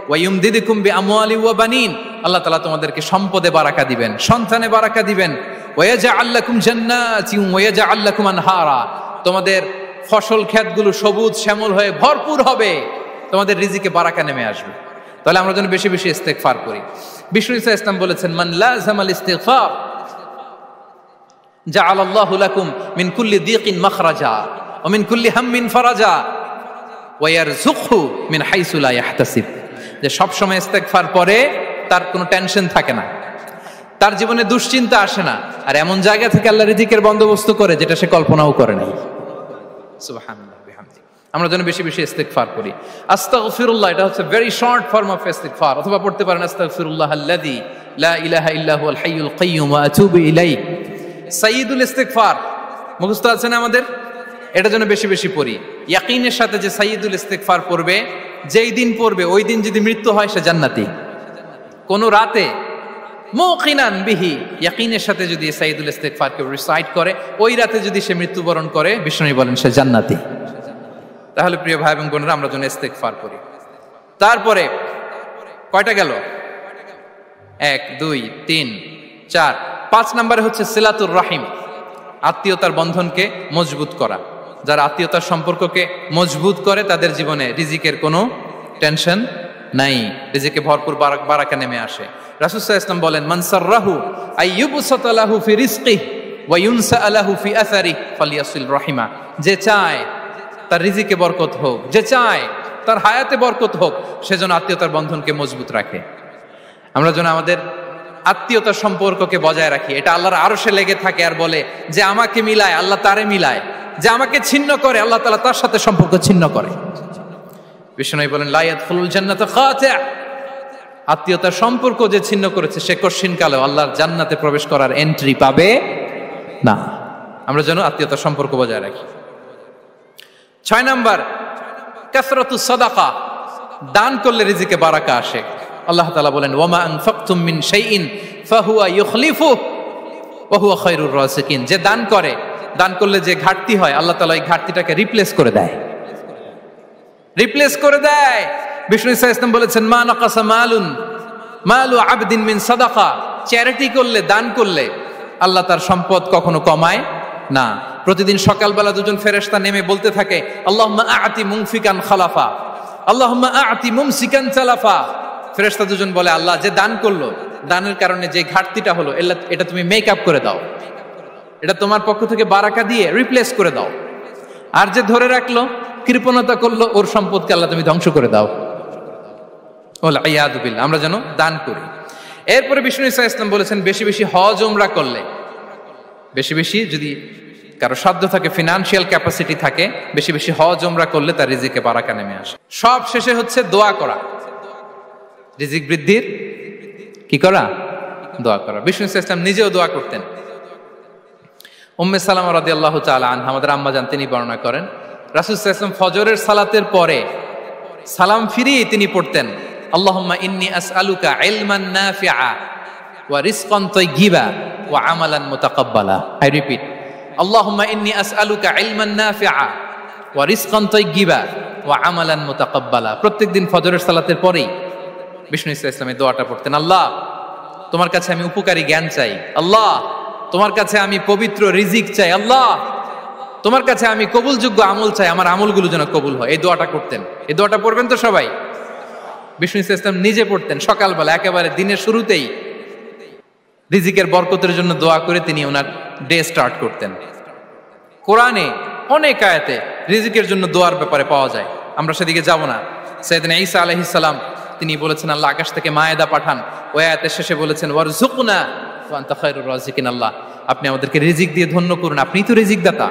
ওয়া ইউমদিদুকুম বিআমওয়ালি ওয়া বানিন, আল্লাহ তাআলা তোমাদেরকে সম্পদে বারাকা দিবেন, সন্তানে বারাকা দিবেন। ওয়া ইয়াজআল লাকুম জান্নাতিন ওয়া ইয়াজআল লাকুম আনহারা, তোমাদের ফসল ক্ষেতগুলো সবুজ শ্যামল হয়ে ভরপুর হবে, তোমাদের রিজিকে বারাকা নেমে আসবে। তাহলে আমরা যেন বেশি বেশি ইস্তিগফার করি। বিষ্ণু ইসা ইসলাম বলেছেন মান লাযামাল ইস্তিগফার জাআলাল্লাহু লাকুম মিন কুল্লি দিকিন মাখরাজা ওয়া মিন কুল্লি হাম্মিন ফারাজা ওয়া ইয়ারযুকহু মিন হাইসু লা ইয়াহতাসিব। যে সব সময় ইস্তিগফার পড়ে তার কোনো টেনশন থাকে না, তার জীবনে দুশ্চিন্তা আসে না, আর এমন জায়গা থেকে আল্লাহ রিজিকের বন্দোবস্ত করে যেটা সে কল্পনাও করে নাই। সুবহানাল্লাহ বিহামদিহি। আমরা যেন বেশি বেশি ইস্তিগফার করি। আস্তাগফিরুল্লাহ, এটা হচ্ছে ভেরি শর্ট ফর্ম অফ ইস্তিগফার। অথবা পড়তে পারেন আস্তাগফিরুল্লাহ আল্লাযী লা ইলাহা ইল্লা হুয়াল হাইয়ুল কাইয়্যুম ওয়া আতুবু ইলাইহি। সাইয়্যিদুল ইস্তিগফার মুখস্থ আছে না আমাদের? এটা যেন বেশি বেশি পড়ি। ইয়াকিনের সাথে যে সাইয়্যিদুল ইস্তিগফার পড়বে, যেই দিন পড়বে ওই দিন যদি মৃত্যু হয় সে জান্নাতি। কোন রাতে মুকিনান বিহি, ইয়াকিনের সাথে যদি সাইয়্যিদুল ইস্তিগফার কেউ রিসাইট করে, ওই রাতে যদি সে মৃত্যুবরণ করে, বিষ্ণু বলেন সে জান্নাতি। তাহলে প্রিয় ভাই এবং বোনেরা, আমরা যেন ইস্তিগফার করি। তারপরে কয়টা গেল? 1 2 3 4 5 নম্বরে হচ্ছে সিলাতুর রাহিম, আত্মীয়তার বন্ধনকে মজবুত করা। যারা আত্মীয়তার সম্পর্ককে মজবুত করে তাদের জীবনে রিজিকের কোনো টেনশন নাই, রিজিকে ভরপুর বারাকা নেমে আসে। রাসূল সাল্লাল্লাহু আলাইহি ওয়াসাল্লাম বলেন মান সাররাহু আইয়ুবসাতা লাহু ফি রিজকিহি ওয়া ইউনসা লাহু ফি আসারিহি ফালিয়াসিল রাহিমা। যে চায় তার রিজিকে বরকত হোক, যে চায় তার হায়াতে বরকত হোক, সেজন্য আত্মীয়তার বন্ধনকে মজবুত রাখে। আমরা যেন আমাদের আত্মীয়তার সম্পর্ককে বজায় রাখি। এটা আল্লাহর আরশে লেগে থাকে আর বলে যে আমাকে মিলায় আল্লাহ তারে মিলায়, যে আমাকে ছিন্ন করে আল্লাহ তাআলা তার সাথে সম্পর্ক ছিন্ন করে। বিষ্ণু বলেন লা ইয়াদখুলুল জান্নাতা খাতি', আত্মীয়তার সম্পর্ক যে ছিন্ন করেছে সে কশিনকালেও আল্লাহর জান্নাতে প্রবেশ করার এন্ট্রি পাবে না। আমরা যেন আত্মীয়তার সম্পর্ক বজায় রাখি। 6 নাম্বার কাসরাতুস সাদাকা, দান করলে রিজিকে বারাকা আসে। আল্লাহ তাআলা বলেন ওয়ামা আনফাকতুম মিন শাইইন ফাহুয়া ইউখলিফুহু ওয়া হুয়া খায়রুর রাযিকিন। যে দান করে, দান করলে যে ঘাটতি হয় আল্লাহ তাআলা এই ঘাটতিটাকে রিপ্লেস করে দেয়, রিপ্লেস করে দেয়। বিষ্ণু ইসা ইসলাম বলেছেন মা নাকাসা মালুন মালু আবদিন মিন সাদাকা, চ্যারিটি করলে, দান করলে আল্লাহ তার সম্পদ কখনো কমায় না। প্রতিদিন সকালবেলা দুজন ফেরেশতা নেমে বলতে থাকে, আল্লাহুম্মা আ'তি মুনফিকান খালাফা, আল্লাহুম্মা আ'তি মুমসিকান চালাফা। ফেরেশতা দুজন বলে, আল্লাহ, যে দান করলো, দানের কারণে যে ঘাটতিটা হলো, এটা তুমি মেক আপ করে দাও, এটা তোমার পক্ষ থেকে বারাকা দিয়ে রিপ্লেস করে দাও। আর যে ধরে রাখলো, কৃপণতা করলো, ওর সম্পদকে আল্লাহ তুমি ধ্বংস করে দাও। ওয়াল ইয়াদু বিল্লাহ। আমরা যেন দান করি। এরপরে বিষ্ণু ঈসা ইসলাম বলেছেন, বেশি বেশি হজ উমরা করলে, বেশি বেশি যদি কারো সাধ্য থাকে, ফিনান্সিয়াল ক্যাপাসিটি থাকে, বেশি বেশি হজ উমরা করলে তার রিজিকে বারাকা নেমে আসে। সব শেষে হচ্ছে দোয়া করা, রিজিক বৃদ্ধির কি করা? দোয়া করা। বিষ্ণু ঈসা ইসলাম নিজেও দোয়া করতেন। উম্মে সালামা রাদিয়াল্লাহু তাআলা আনহা, আমাদের আম্মা জান, তিনি বর্ণনা করেন, রাসূল সাল্লাল্লাহু আলাইহি ওয়াসাল্লাম ফজরের সালাতের পরে সালাম ফিরিয়ে তিনি পড়তেন, আল্লাহুম্মা ইন্নী আসআলুকা ইলমান নাফিআ ওয়া রিজকান তাইয়্যিবা ওয়া আমালান মুতাকাব্বালা। আই রিপিট, আল্লাহুম্মা ইন্নী আসআলুকা ইলমান নাফিআ ওয়া রিজকান তাইয়্যিবা ওয়া আমালান মুতাকাব্বালা। প্রত্যেকদিন ফজরের সালাতের পরেই বিষ্ণু ঈসা ইসলাম এই দোয়াটা পড়তেন, আল্লাহ, তোমার কাছে আমি উপকারী জ্ঞান চাই, আল্লাহ, তোমার কাছে আমি পবিত্র রিজিক চাই, আল্লাহ, তোমার কাছে আমি কবুলযোগ্য আমল চাই, আমার আমলগুলো যেন কবুল হয়। এই দোয়াটা করতেন। এই দোয়াটা পড়বেন তো সবাই? বিষ্ণু ঈসা ইসলাম নিজে পড়তেন সকালবেলা, একেবারে দিনের শুরুতেই রিজিকের বরকতের জন্য দোয়া করে তিনি ওনার ডে স্টার্ট করতেন। কোরআনে অনেক আয়াতে রিজিকের জন্য দোয়ার ব্যাপারে পাওয়া যায়, আমরা সেদিকে যাব না। সাইয়েদনা ঈসা আলাইহিস সালাম তিনি বলেছেন, আল্লাহ আকাশ থেকে মায়েদা পাঠান। ওই আয়াতের শেষে বলেছেন, ওয়ারযুকনা ওয়া আনতা খায়রুর রাযিকিন, আল্লাহ আপনি আমাদেরকে রিজিক দিয়ে ধন্য করুন, আপনিই তো রিজিক দাতা।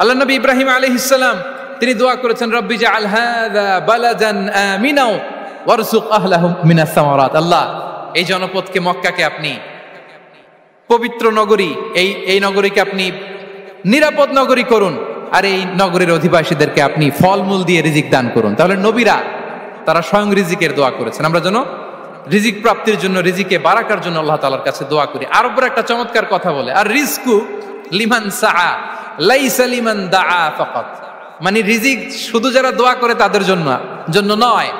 আল্লাহ নবী ইব্রাহিম আলাইহিস সালাম তিনি দোয়া করেছেন, রব্বি জাআল হাযা বালাদান আমিনা ওয়ারযুক আহলাহু মিনাস সামারাত, আল্লাহ এই জনপদকে, মক্কাকে আপনি পবিত্র নগরী, এই নগরীকে আপনি নিরাপদ নগরী করুন, আর এই নগরীর অধিবাসীদেরকে আপনি ফলমূল দিয়ে রিজিক দান করুন। তাহলে নবীরা তারা স্বয়ং রিজিকের দোয়া করেছেন। আমরা যেন রিজিক প্রাপ্তির জন্য, রিজিকে বারাকার জন্য আল্লাহ তাআলার কাছে দোয়া করি। আরবরা একটা চমৎকার কথা বলে, আর রিজকু লিমান সাআ লাইসা লিমান দাআ ফাকাত, মানে রিজিক শুধু যারা দোয়া করে তাদের জন্য নয়,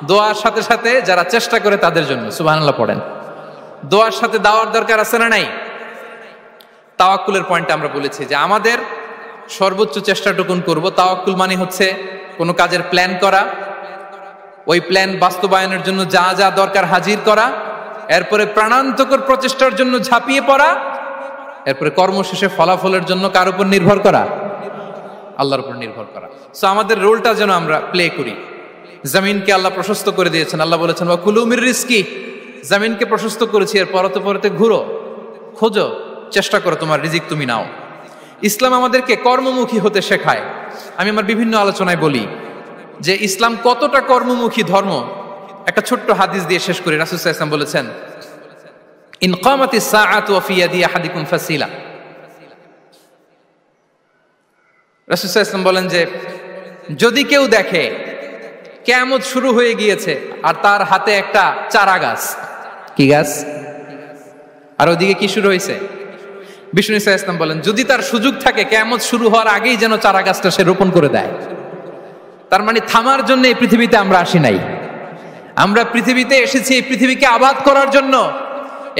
দোয়ার সাথে সাথে যারা চেষ্টা করে তাদের জন্য। সুবহানাল্লাহ পড়েন। দোয়ার সাথে দাওয়ার দরকার আছে না নাই? তাওয়াক্কুলের পয়েন্টে আমরা বলেছি যে আমাদের সর্বোচ্চ চেষ্টাটুকুন করব। তাওয়াক্কুল মানে হচ্ছে কোনো কাজের প্ল্যান করা, ওই প্ল্যান বাস্তবায়নের জন্য যা যা দরকার হাজির করা, এরপরে প্রাণান্তকর প্রচেষ্টার জন্য ঝাঁপিয়ে পড়া, এরপরে কর্মশেষে ফলাফলের জন্য কার উপর নির্ভর করা? আল্লাহর উপর নির্ভর করা। সো আমাদের রোলটা যেন আমরা প্লে করি। জমিনকে আল্লাহ প্রশস্ত করে দিয়েছেন, আল্লাহ বলেছেন ওয়া কুলু মির রিজকি, জমিনকে প্রশস্ত করেছি, এর পরতে পরতে ঘুরো, খোঁজো, চেষ্টা করো, তোমার রিজিক তুমি নাও। ইসলাম আমাদেরকে কর্মমুখী হতে শেখায়। আমি আমার বিভিন্ন আলোচনায় বলি যে ইসলাম কতটা কর্মমুখী ধর্ম। একটা ছোট্ট হাদিস দিয়ে শেষ করি। রাসূল সাল্লাল্লাহু আলাইহি ওয়াসাল্লাম বলেছেন, ইন কামাতিস সাআতু ওয়া ফি ইয়াদি আহাদিকুম ফাসিলা। রাসূল সাল্লাল্লাহু আলাইহি ওয়াসাল্লাম বলেন যে যদি কেউ দেখে কিয়ামত শুরু হয়ে গিয়েছে আর তার হাতে একটা চারা গাছ, কি গাছ? আর ওদিকে কি শুরু হয়েছে? বিষ্ণু ঈসা ইসলাম বলেন যদি তার সুযোগ থাকে কিয়ামত শুরু হওয়ার আগেই যেন চারা গাছটা সে রোপণ করে দেয়। তার মানে থামার জন্য এই পৃথিবীতে আমরা আসি নাই। আমরা পৃথিবীতে এসেছি এই পৃথিবীকে আবাদ করার জন্য,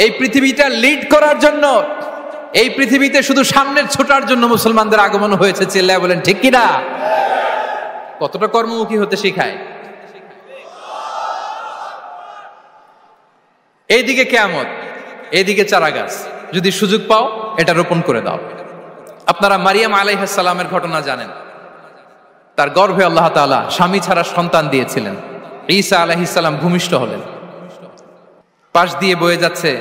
এই পৃথিবীটা লিড করার জন্য। এই পৃথিবীতে শুধু সামনের ছোটার জন্য মুসলমানদের আগমন হয়েছে। চিল্লায় বলেন ঠিক কিনা? কতটা কর্মমুখী হতে শেখায়। এইদিকে কিয়ামত, এইদিকে চারা গাছ, যদি সুযোগ পাও এটা রোপণ করে দাও। আপনারা মারিয়াম আলাইহিস সালামের ঘটনা জানেন। তার গর্ভে আল্লাহ তাআলা স্বামী ছাড়া সন্তান দিয়েছিলেন। ঈসা আলাইহিস সালাম ভূমিষ্ঠ হলেন। পাশ দিয়ে বয়ে যাচ্ছে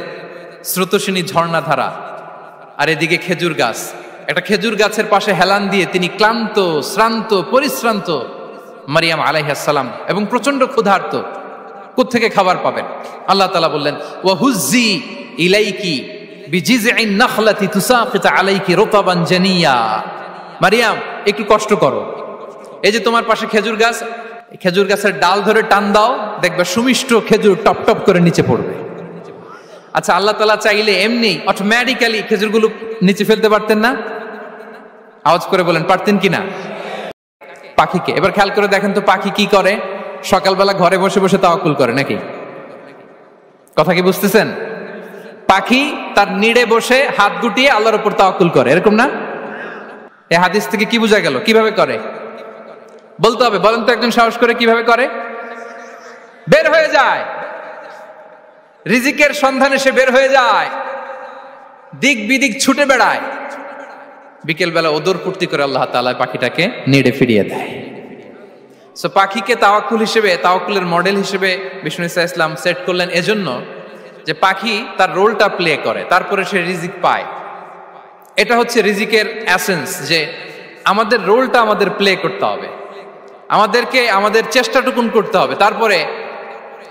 স্রোতস্বিনী ঝর্ণাধারা, আর এদিকে খেজুর গাছ। একটা খেজুর গাছের পাশে হেলান দিয়ে তিনি ক্লান্ত, শ্রান্ত, পরিশ্রান্ত মারিয়াম আলাইহিস সালাম, এবং প্রচন্ড ক্ষুধার্ত। কোত্থেকে খাবার পাবেন? আল্লাহ তাআলা বললেন ওয়া হুজ্জি ইলাইকি বিজিযইন নাখলাতি তুসাকিত আলাইকি রুতাবান জানিয়া। মারিয়াম একটু কষ্ট করো, এই যে তোমার পাশে খেজুর গাছ, খেজুর গাছের ডাল ধরে টান দাও, দেখবে সুমিষ্ট খেজুর টপ টপ করে নিচে পড়বে। আচ্ছা, আল্লাহ তাআলা চাইলে এমনি অটোমেটিক্যালি খেজুরগুলো নিচে ফেলতে পারতেন না? আওয়াজ করে বলেন পারতেন কিনা? পাখিকে এবার খেয়াল করে দেখেন তো, পাখি কি করে? সকালবেলা ঘরে বসে বসে তাওয়াক্কুল করে নাকি? কথা কি বুঝতেছেন? পাখি তার নিড়ে বসে হাত গুটিয়ে আল্লাহর উপর তাওয়াক্কুল করে, এরকম না? এই হাদিস থেকে কি বোঝা গেল? কিভাবে করে বলতে হবে, বলেন তো একজন সাহস করে কিভাবে করে? বের হয়ে যায়, রিজিকের সন্ধানে সে বের হয়ে যায়, দিক বিদিক ছুটে বেড়ায়, বিকেল বেলা ওদর ফুর্তি করে আল্লাহ তাআলা পাখিটাকে নেড়ে ফিরিয়ে দেয়। সো পাখিকে তাওয়াক্কুল হিসেবে, তাওয়াক্কুলের মডেল হিসেবে বিষ্ণু ঈসা ইসলাম সেট করলেন এজন্য যে পাখি তার রোলটা প্লে করে, তারপরে সে রিজিক পায়। এটা হচ্ছে রিজিকের এসেন্স, যে আমাদের রোলটা আমাদের প্লে করতে হবে, আমাদেরকে আমাদের চেষ্টাটুকুন করতে হবে, তারপরে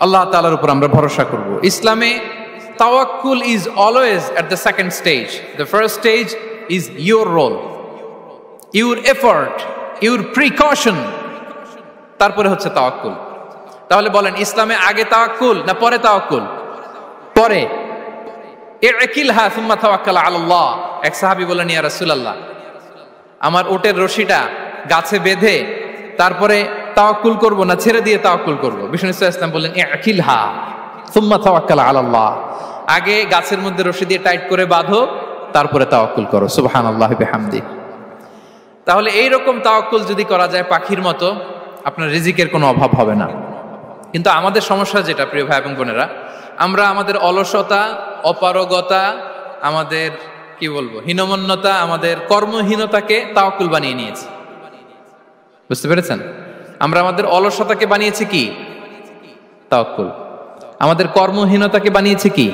আল্লাহ তাআলার উপর আমরা ভরসা করব। ইসলামে তাওয়াক্কুল is always at the second stage. The first stage is your role, your effort, your precaution, তারপরে হচ্ছে তাওয়াক্কুল। তাহলে বলেন, ইসলামে আগে তাওয়াক্কুল না পরে তাওয়াক্কুল? পরে। ইকিলহা সুম্মা তাওয়াক্কাল আলাল্লাহ। এক সাহাবী বলেন, ইয়া রাসূলুল্লাহ, আমার ওটের রশিটা গাছে বেঁধে তারপরে তাওয়াক্কুল করব না ছেড়ে দিয়ে তাওয়াক্কুল করব? বিষ্ণু ইসলাম বললেন, ইকিলহা সুম্মা তাওয়াক্কাল আলাল্লাহ। আগে গাছের মধ্যে রশি দিয়ে টাইট করে বাঁধো, তারপরে তাওয়াক্কুল করো। সুবহানাল্লাহি বিহামদি। তাহলে এইরকম তাওয়াক্কুল যদি করা যায় পাখির মতো, আপনার রিজিকের কোনো অভাব হবে না। কিন্তু আমাদের সমস্যা যেটা, প্রিয় ভাই এবং বোনেরা, আমরা আমাদের অলসতা, অপারগতা, আমাদের কি বলবো হীনমন্যতা, আমাদের কর্মহীনতাকে তাওয়াক্কুল বানিয়ে নিয়েছি। বুঝতে পেরেছেন? আমরা আমাদের অলসতাকে বানিয়েছি কি? তাওয়াক্কুল। আমাদের কর্মহীনতাকে বানিয়েছি কি?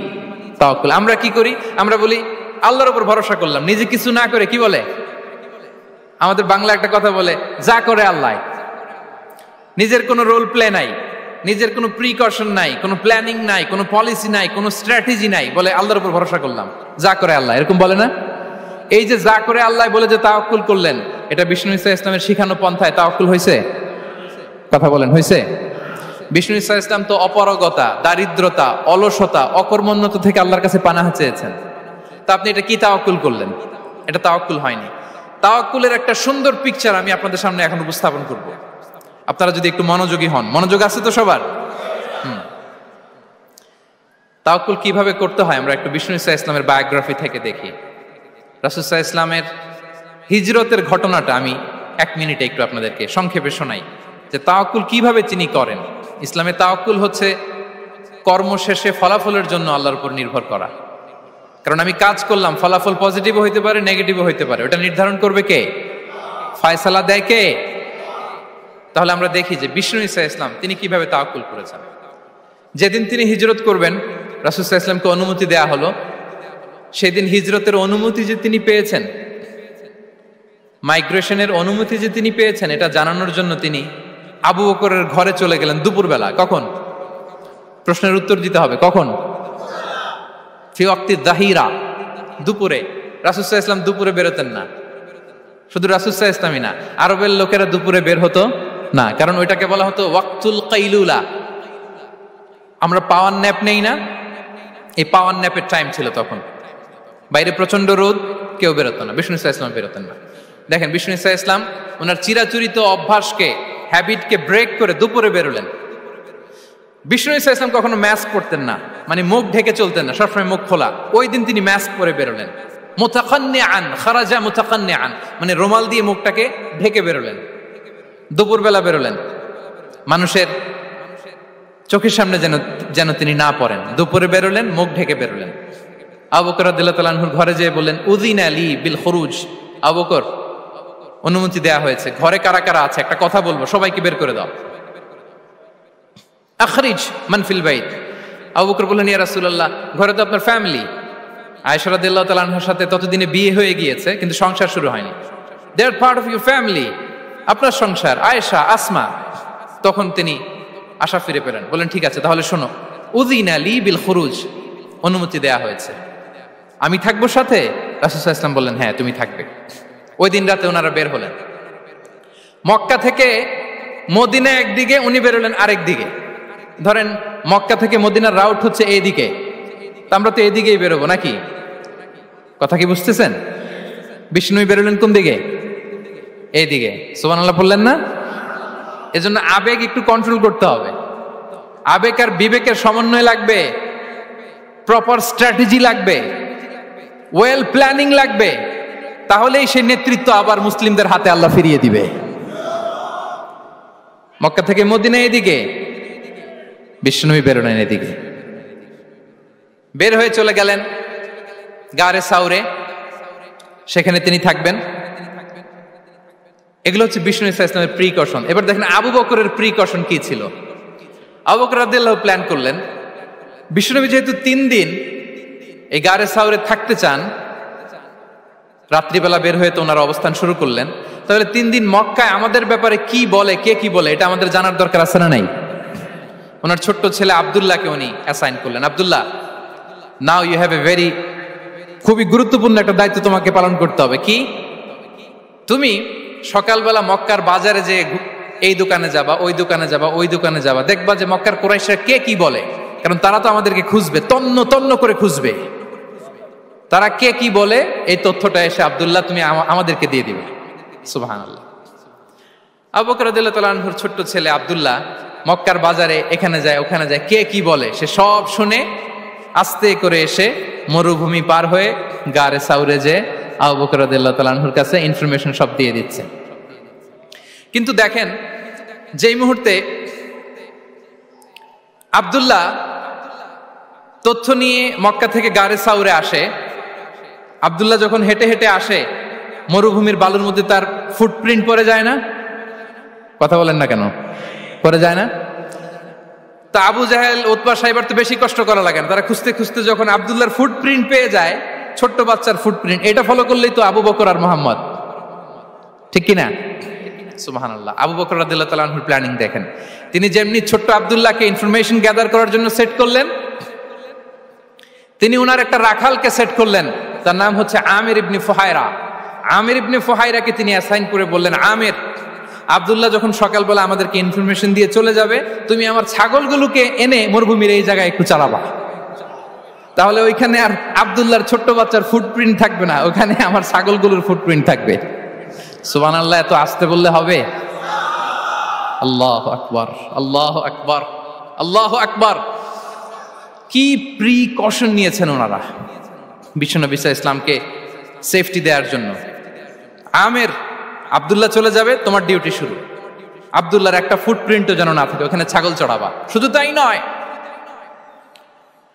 তাওয়াক্কুল। আমরা কি করি? আমরা বলি আল্লাহর উপর ভরসা করলাম, নিজে কিছু না করে। কি বলে আমাদের বাংলা একটা কথা বলে, যা করে আল্লাহ। নিজের কোনো রোল প্লে নাই, নিজের কোনো প্রিকশন নাই, কোনো প্ল্যানিং নাই, কোনো পলিসি নাই, কোনো স্ট্র্যাটেজি নাই, বলে আল্লাহর উপর ভরসা করলাম, যা করে আল্লাহ, এরকম বলে না? এই যে যা করে আল্লাহ বলে যে তাওয়াক্কুল করলেন, এটা বিষ্ণু ঈসা ইসলামের শিখানো পন্থায় তাওয়াক্কুল হয়েছে? কথা বলেন, হয়েছে? বিষ্ণু ঈসা ইসলাম তো অপারগতা, দারিদ্রতা, অলসতা, অকর্মণ্যতা থেকে আল্লাহর কাছে পানাহ চেয়েছেন। তা আপনি এটা কি তাওয়াক্কুল করলেন? এটা তাওয়াক্কুল হয়নি। তাওয়াক্কুলের একটা সুন্দর পিকচার আমি আপনাদের সামনে এখন উপস্থাপন করব, আপনারা যদি একটু মনোযোগী হন। মনোযোগ আছে তো সবার? তাওয়াক্কুল কিভাবে করতে হয় আমরা একটু বিষ্ণু ঈসা ইসলামের বায়োগ্রাফি থেকে দেখি। রাসূল সাল্লাল্লাহু আলাইহি ইসলামের হিজরতের ঘটনাটা আমি 1 মিনিটে একটু আপনাদেরকে সংক্ষেপে শোনাই, যে তাওয়াক্কুল কিভাবে তিনি করেন। ইসলামে তাওয়াক্কুল হচ্ছে কর্ম শেষে ফলাফলের জন্য আল্লাহর উপর নির্ভর করা। কারণ আমি কাজ করলাম, ফলাফল পজিটিভও হইতে পারে, নেগেটিভও হইতে পারে, ওটা নির্ধারণ করবে কে? ফয়সালা দেয় কে? তাহলে আমরা দেখি যে বিষ্ণু ঈসা ইসলাম তিনি কিভাবে তাওয়াক্কুল করেছেন। যেদিন তিনি হিজরত করবেন, রাসূল সাল্লাল্লাহু আলাইহি ওয়াসাল্লামকে অনুমতি দেয়া হলো, সেদিন হিজরতের অনুমতি যে তিনি পেয়েছেন, মাইগ্রেশনের অনুমতি যে তিনি পেয়েছেন, এটা জানানোর জন্য তিনি আবু বকরের ঘরে চলে গেলেন দুপুরবেলা। কখন? প্রশ্নের উত্তর দিতে হবে, কখন? ফি ওয়াক্তি যাহিরা, দুপুরে। রাসূল সাল্লাল্লাহু আলাইহি ওয়াসাল্লাম দুপুরে বেরোতেন না। শুধু রাসূল সাল্লাল্লাহু আলাইহি ওয়াসাল্লামই না, আরবের লোকেরা দুপুরে বের হতো না, কারণ ওইটাকে বলা হতো ওয়াক্তুল কাইলুলা। আমরা পাওয়ার ন্যাপ নেই না, এই পাওয়ার ন্যাপের টাইম ছিল তখন। বাইরে প্রচন্ড রোদ, কেউ বেরোতো না, বিষ্ণু ঈসা ইসলাম বেরোতেন না। দেখেন, বিষ্ণু ঈসা ইসলাম ওনার চিরাচরিত অভ্যাসকে, হ্যাবিটকে ব্রেক করে দুপুরে বেরোলেন। বিষ্ণু ঈসা ইসলাম কখনো মাস্ক পরতেন না, মানে মুখ ঢেকে চলতেন না, সবসময় মুখ খোলা। ওই দিন তিনি মাস্ক পরে বেরোলেন। মুতাকান্নিআন, খারাজা মুতাকান্নিআন, মানে রুমাল দিয়ে মুখটাকে ঢেকে বেরোলেন। দুপুরবেলা বেরোলেন, মানুষের চোখের সামনে যেন তিনি না পড়েন। দুপুরে বেরোলেন, মুখ ঢেকে বেরোলেন। আবু বকর রাদিয়াল্লাহু তাআলা আনহুর ঘরে যেয়ে বললেন, উযিনা লি বিল খুরুজ। আবু বকর, অনুমতি দেয়া হয়েছে, ঘরে কারা কারা আছে একটা কথা বলবো, সবাইকে বের করে দাও। আখরিজ মান ফিল বাইত। আবু বকর বললেন, ইয়া রাসূলুল্লাহ, ঘরে তো আপনার ফ্যামিলি। আয়েশা রাদিয়াল্লাহু তাআলা আনহার সাথে ততদিনে বিয়ে হয়ে গিয়েছে, কিন্তু সংসার শুরু হয়নি। দে আর পার্ট অফ ইউর ফ্যামিলি, আপনার সংসার, আয়েশা, আসমা। তখন তিনি আশা ফিরে পেলেন, বলেন ঠিক আছে, তাহলে শোনো, উযিনা লি বিল খুরুজ, অনুমতি দেয়া হয়েছে, আমি থাকবো সাথে? রাসূল সাল্লাল্লাহু আলাইহি ওয়াসাল্লাম বললেন, হ্যাঁ তুমি থাকবে। ওই দিন রাতে ওনারা বের হলেন। মক্কা থেকে মদিনা একদিকে, উনি বেরোলেন আরেক দিকে। ধরেন মক্কা থেকে মদিনার রাউট হচ্ছে এইদিকে, তা আমরা তো এইদিকেই বেরোবো নাকি? কথা কি বুঝতেছেন? বিষ্ণু বেরোলেন কোন দিকে? এইদিকে। সুবহানাল্লাহ বললেন না? এজন্য আবেগ একটু কন্ট্রোল করতে হবে, আবেগ আর বিবেকের সমন্বয় লাগবে। প্রপার স্ট্র্যাটেজি লাগবে, ওয়েল প্ল্যানিং লাগবে, তাহলেই সেই নেতৃত্ব আবার মুসলিমদের হাতে আল্লাহ ফিরিয়ে দিবে। মক্কা থেকে মদিনা এদিকে, বিশ্বনবী বেরোলেন এদিকে, বের হয়ে চলে গেলেন গারে সাউরে, সেখানে তিনি থাকবেন। এগুলো হচ্ছে বিষ্ণু ইসা ইসলামের প্রিকশন। এবার দেখেন আবু বকরের প্রিকশন কি ছিল। আবু বকর রাদিয়াল্লাহু প্ল্যান করলেন, বিশ্বনবী যেহেতু 3 দিন এই গারে সাউরে থাকতে চান, রাত্রিবেলা বের হয়ে তো ওনারা অবস্থান শুরু করলেন, তাহলে 3 দিন মক্কায় আমাদের ব্যাপারে কি বলে, কে কি বলে, এটা আমাদের জানার দরকার আছে না নাই? ওনার ছোট্ট ছেলে আব্দুল্লাহকে উনি অ্যাসাইন করলেন। Abdullah, now you have a very, খুবই গুরুত্বপূর্ণ একটা দায়িত্ব তোমাকে পালন করতে হবে। কি? তুমি সকালবেলা মক্কার বাজারে যে এই দোকানে যাবা, ওই দোকানে যাবা, ওই দোকানে যাবা, দেখবা যে মক্কার কুরাইশরা কে কি বলে, কারণ তারা তো আমাদেরকে খুঁজবে, তন্ন তন্ন করে খুঁজবে, তারা কে কি বলে এই তথ্যটা এসে আব্দুল্লাহ তুমি আমাদেরকে দিয়ে দিবে। সুবহানাল্লাহ। আবু বকর রাদিয়াল্লাহু তাআলা আনহুর ছোট্ট ছেলে আব্দুল্লাহ মক্কার বাজারে এখানে যায় ওখানে যায়, কে কি বলে সে সব শুনে আস্তে করে এসে মরুভূমি পার হয়ে গারে সাউরে যে আবু বকর রাদিয়াল্লাহু তাআলা আনহুর কাছে ইনফরমেশন সব দিয়ে দিচ্ছে। কিন্তু দেখেন, যেই মুহূর্তে আব্দুল্লাহ তথ্য নিয়ে মক্কা থেকে গারে সাউরে আসে, আব্দুল্লাহ যখন হেঁটে হেঁটে আসে, মরুভূমির বালুর মধ্যে তার ফুটপ্রিন্ট পড়ে যায় না? কথা বলেন না কেন? পড়ে যায় না? তা আবু জাহেল, উতবা সাহেবার তো বেশি কষ্ট করা লাগে না, তারা খুঁজতে খুঁজতে যখন আব্দুল্লাহর ফুটপ্রিন্ট পেয়ে যায়, ছোট্ট বাচ্চার ফুটপ্রিন্ট, এটা ফলো করলেই তো আবু বকর আর মোহাম্মদ, ঠিক কিনা? সুবহানাল্লাহ। আবু বকর রাদিয়াল্লাহু তাআলা আনহুর প্ল্যানিং দেখেন, তিনি যেমনি ছোট্ট আব্দুল্লাহকে ইনফরমেশন গ্যাদার করার জন্য সেট করলেন, তিনি উনার একটা রাখালকে সেট করলেন, তার নাম হচ্ছে আমির ইবনে ফুহায়রা। আমির ইবনে ফুহায়রাকে তিনি অ্যাসাইন করে বললেন, আমির, আব্দুল্লাহ যখন সকালবেলা আমাদেরকে ইনফরমেশন দিয়ে চলে যাবে, তুমি আমার ছাগলগুলোকে এনে মরুভূমির এই জায়গায় একটু চালাবা, তাহলে ওইখানে আর আব্দুল্লাহর ছোট্ট বাচ্চার ফুটপ্রিন্ট থাকবে না, ওখানে আমার ছাগলগুলোর ফুটপ্রিন্ট থাকবে। সুবহানাল্লাহ। এত আসতে বললে হবে? আল্লাহু আকবার, আল্লাহু আকবার, আল্লাহু আকবার। কি প্রিকশন নিয়েছেন ওনারা বিশ্বনবী সাল্লাল্লাহু আলাইহি ইসলামকে সেফটি দেওয়ার জন্য। আমির, আব্দুল্লাহ চলে যাবে, তোমার ডিউটি শুরু, আব্দুল্লাহর একটা ফুটপ্রিন্টও যেন না থাকে, ওখানে ছাগল চড়াবা। শুধু তাই নয়,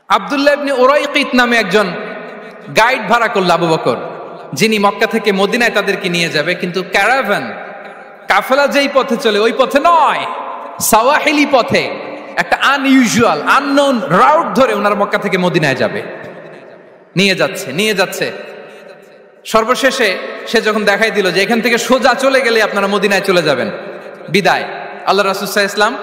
আব্দুল্লাহ ইবনে উরাইকিত নামে একজন গাইড ভাড়া করল আবু বকর, যিনি মক্কা থেকে মদিনায় তাদেরকে নিয়ে যাবে, কিন্তু ক্যারাভান, কাফেলা যেই পথে চলে ওই পথে নয়, সাওয়াহিলি পথে, একটা আনইউজুয়াল আননোন রাউট ধরে ওনার মক্কা থেকে মদিনায় যাবে। নিয়ে যাচ্ছে সর্বশেষে সে যখন দেখাই দিল যে এখান থেকে সোজা চলে গেলে আপনারা মদিনায় চলে যাবেন, বিদায়। আল্লাহ রাসূল সাল্লাল্লাহু আলাইহি ওয়াসাল্লাম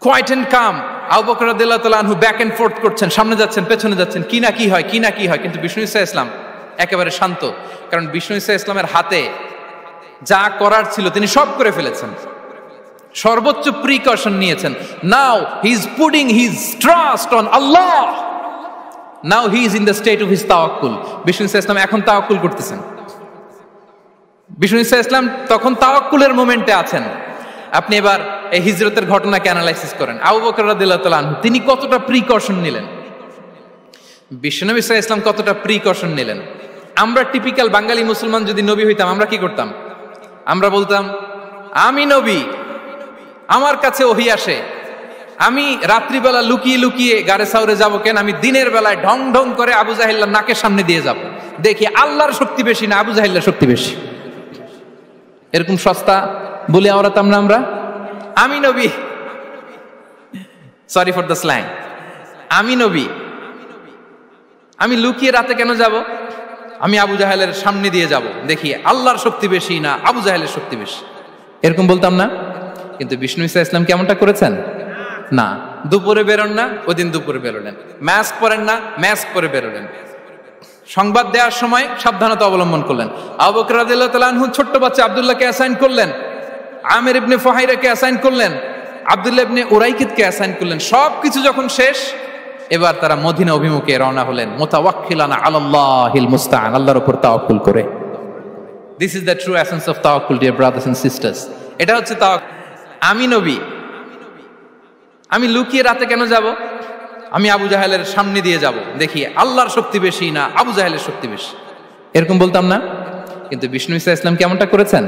কোয়াইট এন্ড কাম, আবু বকর রাদিয়াল্লাহু তাআলা আনহু ব্যাক এন্ড ফোর্থ করছেন, সামনে যাচ্ছেন পেছনে যাচ্ছেন, কি না কি হয়, কিন্তু বিষ্ণু সাল্লাল্লাহু আলাইহি ওয়াসাল্লাম একেবারে শান্ত, কারণ বিষ্ণু সাল্লাল্লাহু আলাইহি ওয়াসাল্লামের হাতে যা করার ছিল তিনি সব করে ফেলেছেন, সর্বোচ্চ প্রিকশন নিয়েছেন। Now he is putting his trust on Allah, now he is in the state of his তাওয়াক্কুল। বিষ্ণু সাল্লাল্লাহু আলাইহি ওয়াসাল্লাম এখন তাওয়াক্কুল করতেছেন, বিষ্ণু সাল্লাল্লাহু আলাইহি ওয়াসাল্লাম তখন তাওয়াক্কুলের মোমেন্টে আছেন। আপনি এবার এই হিজরতের ঘটনাকে অ্যানালাইসিস করেন, আবু বকর রাদিয়াল্লাহু তাআলা আনহু তিনি কতটা প্রিকশন নিলেন, বিশ্বনবী সাল্লাল্লাহু আলাইহি ওয়াসাল্লাম কতটা প্রিকশন নিলেন। আমরা টিপিক্যাল বাঙালি মুসলমান যদি নবী হইতাম, আমরা কি করতাম? আমরা বলতাম, আমি নবী, আমার কাছে ওহী আসে, আমি রাত্রিবেলা লুকিয়ে লুকিয়ে গারে সাউরে যাব কেন, আমি দিনের বেলায় ঢং ঢং করে আবু জাহিল্লার নাকের সামনে দিয়ে যাব, দেখি আল্লাহর শক্তি বেশি না আবু জাহিল্লার শক্তি বেশি। এরকম সস্তা বলে আওড়াতাম না আমরা? আমি নবী, সরি ফর দ্য স্ল্যাং, আমি নবী, আমি লুকিয়ে রাতে কেন যাব, আমি আবু জাহেলের সামনে দিয়ে যাব, দেখি আল্লাহর শক্তি বেশি না আবু জাহেলের শক্তি বেশি, এরকম বলতাম না? কিন্তু বিষ্ণু ইসা ইসলাম কেমনটা করেছেন? না, দুপুরে বেরোন না, ওই দিন দুপুরে বেরোলেন, মাস্ক পরেন না, মাস্ক পরে বেরোলেন, সংবাদ দেওয়ার সময় সাবধানতা অবলম্বন করলেন। আবু বকর রাদিয়াল্লাহু তাআলা আনহু ছোট্ট বাচ্চা আব্দুল্লাহকে অ্যাসাইন করলেন, আমির ইবনে ফুহাইরাকে অ্যাসাইন করলেন, আব্দুল্লাহ ইবনে উরাইকিতকে অ্যাসাইন করলেন। সবকিছু যখন শেষ, এবার তারা মদিনা অভিমুখে রওনা হলেন, মুতাওয়াক্কিলানা আলাল্লাহিল মুস্তাআন, আল্লাহর উপর তাওয়াক্কুল করে। This is the true essence of তাওয়াক্কুল, ডিয়ার ব্রাদার্স এন্ড সিস্টার্স। এটা হচ্ছে তাওয়াক্কুল। আমি নবী, আমি লুকিয়ে রাতে কেন যাব, আমি আবু জাহেলের সামনে দিয়ে যাব, দেখি আল্লাহর শক্তি বেশি না আবু জাহেলের শক্তি বেশি, এরকম বলতাম না? কিন্তু বিষ্ণু ঈসা ইসলাম কেমনটা করেছেন?